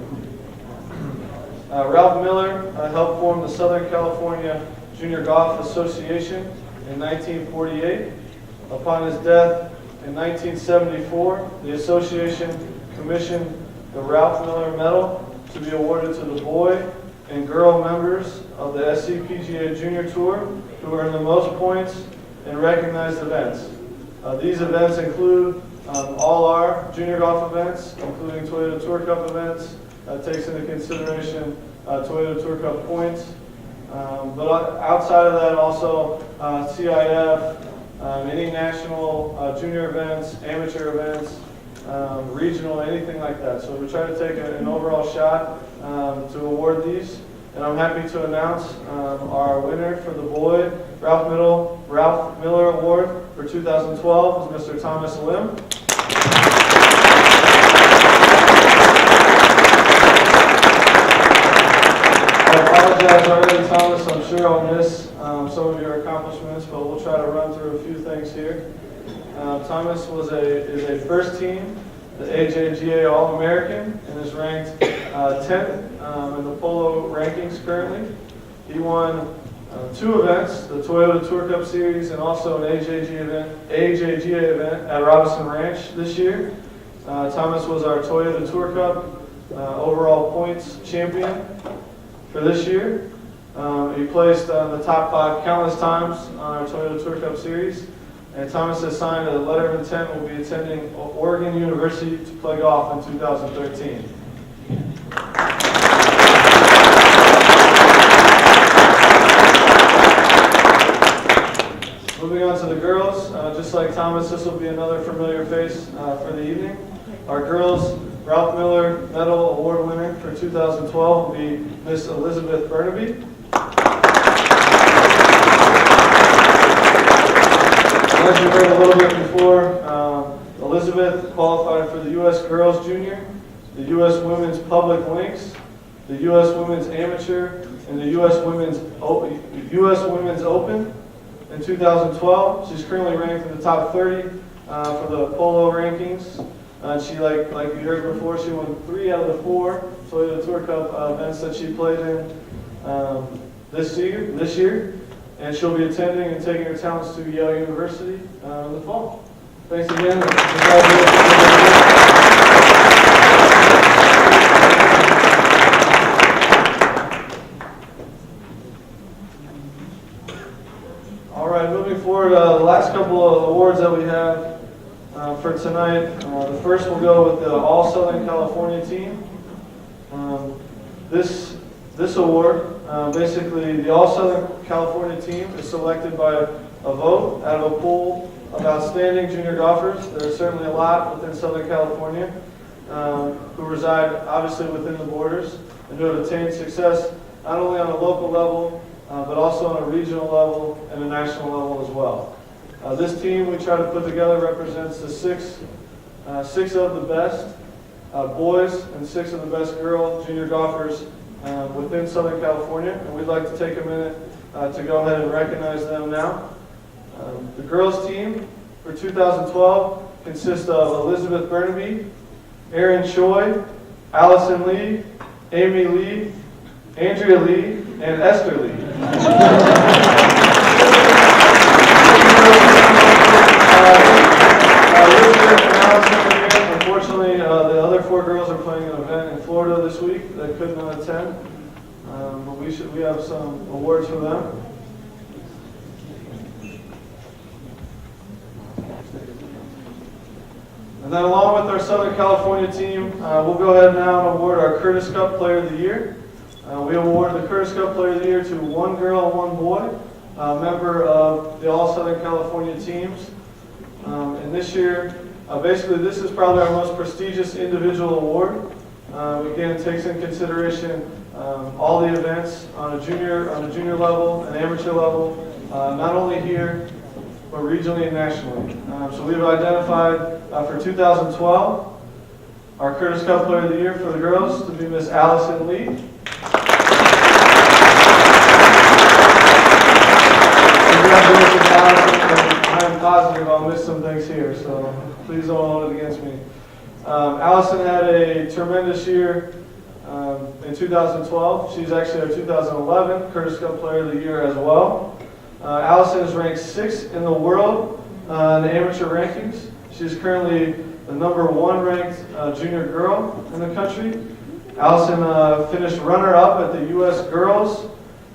Ralph Miller helped form the Southern California Junior Golf Association in 1948. Upon his death in 1974, the association commissioned the Ralph Miller Medal to be awarded to the boy and girl members of the SCPGA Junior Tour who earned the most points in recognized events. These events include all our junior golf events, including Toyota Tour Cup events. Takes into consideration Toyota Tour Cup points. But outside of that, also CIF, any national junior events, amateur events, regional, anything like that. So we try to take an overall shot to award these. And I'm happy to announce our winner for the boy Ralph Miller Award for 2012 is Mr. Thomas Lim. I apologize already, Thomas. I'm sure I'll miss some of your accomplishments, but we'll try to run through a few things here. Thomas is a first team, the AJGA All-American, and is ranked 10th in the polo rankings currently. He won 2 events, the Toyota Tour Cup Series and also an AJGA event at Robinson Ranch this year. Thomas was our Toyota Tour Cup overall points champion for this year. He placed on the top 5 countless times on our Toyota Tour Cup Series. And Thomas has signed a letter of intent and will be attending Oregon University to play golf in 2013. Moving on to the girls, just like Thomas, this will be another familiar face for the evening. Our girls Ralph Miller Medal Award winner for 2012 will be Miss Elizabeth Burnaby. As you heard a little bit before, Elizabeth qualified for the U.S. Girls Junior, the U.S. Women's Public Links, the U.S. Women's Amateur, and the U.S. Women's Open in 2012. She's currently ranked in the top 30 for the polo rankings. She, like you heard before, she won 3 out of the 4 Toyota Tour Cup events that she played in this year. And she'll be attending and taking her talents to Yale University in the fall. Thanks again. All right, moving forward, the last couple of awards that we have for tonight. The first will go with the All Southern California team. This award, basically the All Southern California team is selected by a vote out of a pool of outstanding junior golfers. There are certainly a lot within Southern California who reside obviously within the borders and who have attained success not only on a local level but also on a regional level and a national level as well. This team we try to put together represents the six of the best boys and 6 of the best girl junior golfers within Southern California, and we'd like to take a minute to go ahead and recognize them now. The girls team for 2012 consists of Elizabeth Burnaby, Erin Choi, Allison Lee, Amy Lee, Andrea Lee, and Esther Lee. Unfortunately, the other 4 girls are playing an event in Florida this week that could not attend, but we have some awards for them. And then along with our Southern California team, we'll go ahead now and award our Curtis Cup Player of the Year. We award the Curtis Cup Player of the Year to 1 girl and 1 boy, member of the All Southern California teams. And this year, basically this is probably our most prestigious individual award. Again, it takes in consideration all the events on a junior level, an amateur level, not only here, but regionally and nationally. So we've identified for 2012 our Curtis Cup Player of the Year for the girls to be Miss Allison Lee. Congratulations, Allison. I'm positive I'll miss some things here, so please don't hold it against me. Allison had a tremendous year in 2012. She's actually our 2011 Curtis Cup Player of the Year as well. Allison is ranked 6th in the world in the amateur rankings. She's currently the #1 ranked junior girl in the country. Allison finished runner-up at the U.S. Girls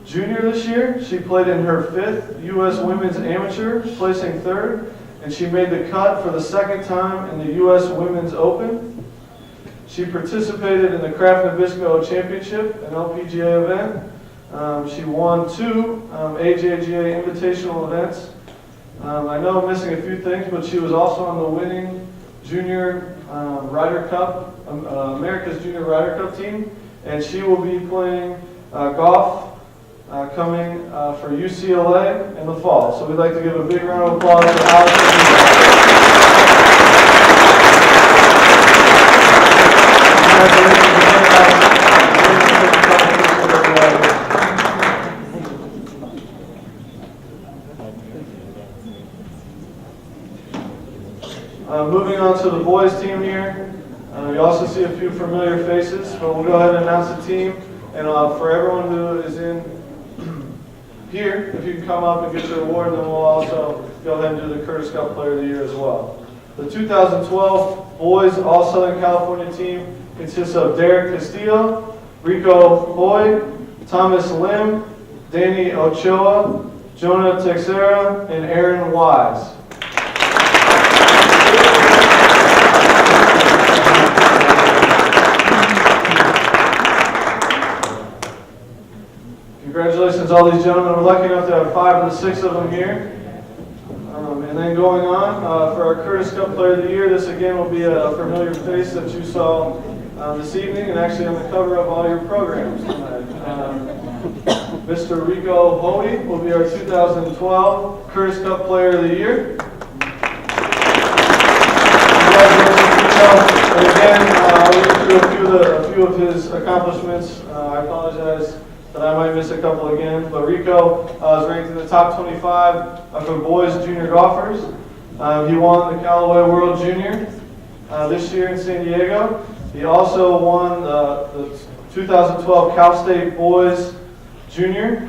Junior this year. She played in her 5th U.S. Women's Amateur, placing 3rd, and she made the cut for the 2nd time in the U.S. Women's Open. She participated in the Kraft Nabisco Championship, an LPGA event. She won 2 AJGA Invitational events. I know I'm missing a few things, but she was also on the winning Junior Ryder Cup, America's Junior Ryder Cup team, and she will be playing golf coming for UCLA in the fall. So we'd like to give a big round of applause to Alex. Moving on to the boys team here. You also see a few familiar faces, but we'll go ahead and announce the team. And for everyone who is in here, if you can come up and get your award, then we'll also go ahead and do the Curtis Cup Player of the Year as well. The 2012 Boys All-Southern California team consists of Derek Castillo, Rico Boyd, Thomas Lim, Danny Ochoa, Jonah Texera, and Aaron Wise. Congratulations, all these gentlemen. We're lucky enough to have 5 of the 6 of them here. And then going on, for our Curtis Cup Player of the Year, this again will be a familiar face that you saw this evening and actually on the cover of all your programs tonight. Mr. Rico Hody will be our 2012 Curtis Cup Player of the Year. Congratulations, Rico. And again, I'll go through a few of his accomplishments. I apologize that I might miss a couple again, but Rico is ranked in the top 25 for boys junior golfers. He won the Callaway World Junior this year in San Diego. He also won the 2012 Cal State Boys Junior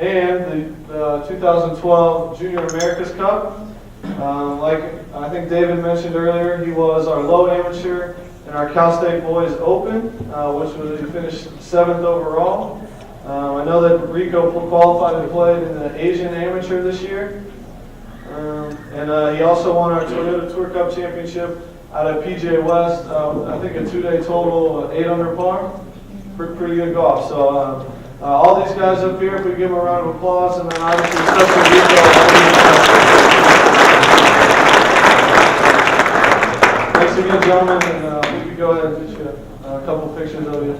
and the 2012 Junior America's Cup. Like I think David mentioned earlier, he was our low amateur in our Cal State Boys Open, which was he finished 7th overall. I know that Rico qualified and played in the Asian Amateur this year. And he also won our Toyota Tour Cup Championship out of PGA West. I think a 2-day total, 8 under par. Pretty good golf. So all these guys up here, if we give them a round of applause, and then obviously especially Rico. Thanks again, gentlemen, and we could go ahead and get you a couple pictures of you.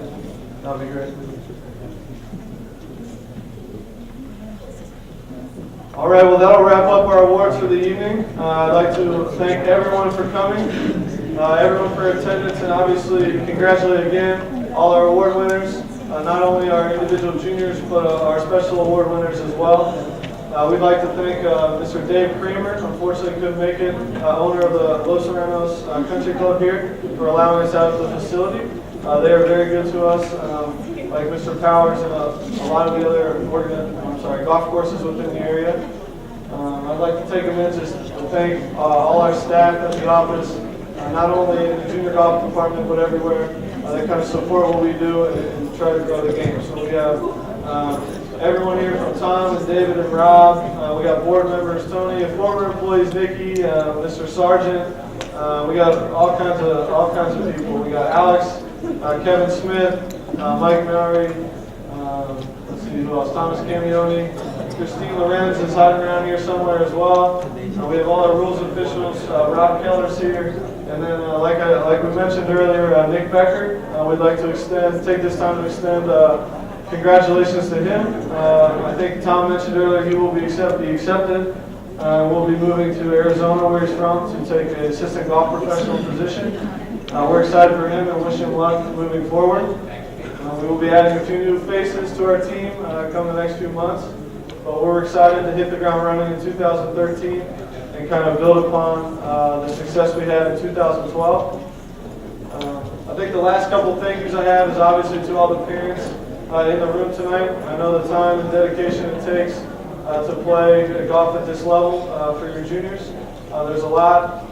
That'd be great. All right, well, that'll wrap up our awards for the evening. I'd like to thank everyone for coming, everyone for attendance, and obviously congratulate again all our award winners, not only our individual juniors, but our special award winners as well. We'd like to thank Mr. Dave Kramer, unfortunately couldn't make it, owner of the Los Serranos Country Club here, for allowing us out of the facility. They are very good to us, like Mr. Powers and a lot of the other golf courses within the area. I'd like to take a minute just to thank all our staff at the office, not only in the junior golf department, but everywhere. They kind of support what we do and try to grow the game. So we have everyone here from Tom and David and Rob. We got board members, Tony, former employees, Nikki, Mr. Sargent. We got all kinds of people. We got Alex, Kevin Smith, Mike Mowry, let's see who else, Thomas Camioni, Christine Lorenz is hiding around here somewhere as well. We have all our rules officials, Rob Keller's here, and then like we mentioned earlier, Nick Becker. We'd like to take this time to extend congratulations to him. I think Tom mentioned earlier he will be accepted. We'll be moving to Arizona, where he's from, to take an assistant golf professional position. We're excited for him and wish him luck moving forward. We will be adding a few new faces to our team come the next few months. But we're excited to hit the ground running in 2013 and kind of build upon the success we had in 2012. I think the last couple of thank yous I have is obviously to all the parents in the room tonight. I know the time and dedication it takes to play golf at this level for your juniors. There's a lot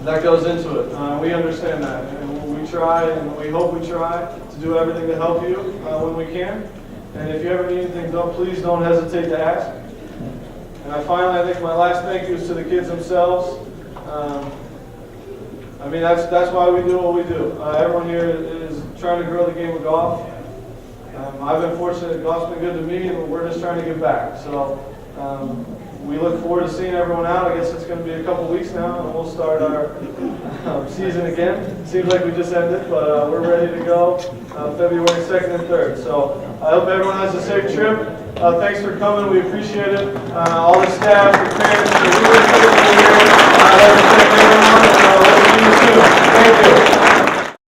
that goes into it. We understand that, and we try and we hope we try to do everything to help you when we can. And if you ever need anything, please don't hesitate to ask. And I think my last thank you is to the kids themselves. I mean, that's why we do what we do. Everyone here is trying to grow the game of golf. I've been fortunate, golf's been good to me, and we're just trying to give back. So we look forward to seeing everyone out. I guess it's going to be a couple weeks now, and we'll start our season again. Seems like we just ended, but we're ready to go February 2nd and 3rd. So I hope everyone has a safe trip. Thanks for coming. We appreciate it. All the staff, the parents, the leaders here. I'd like to thank everyone, and we'll see you soon. Thank you.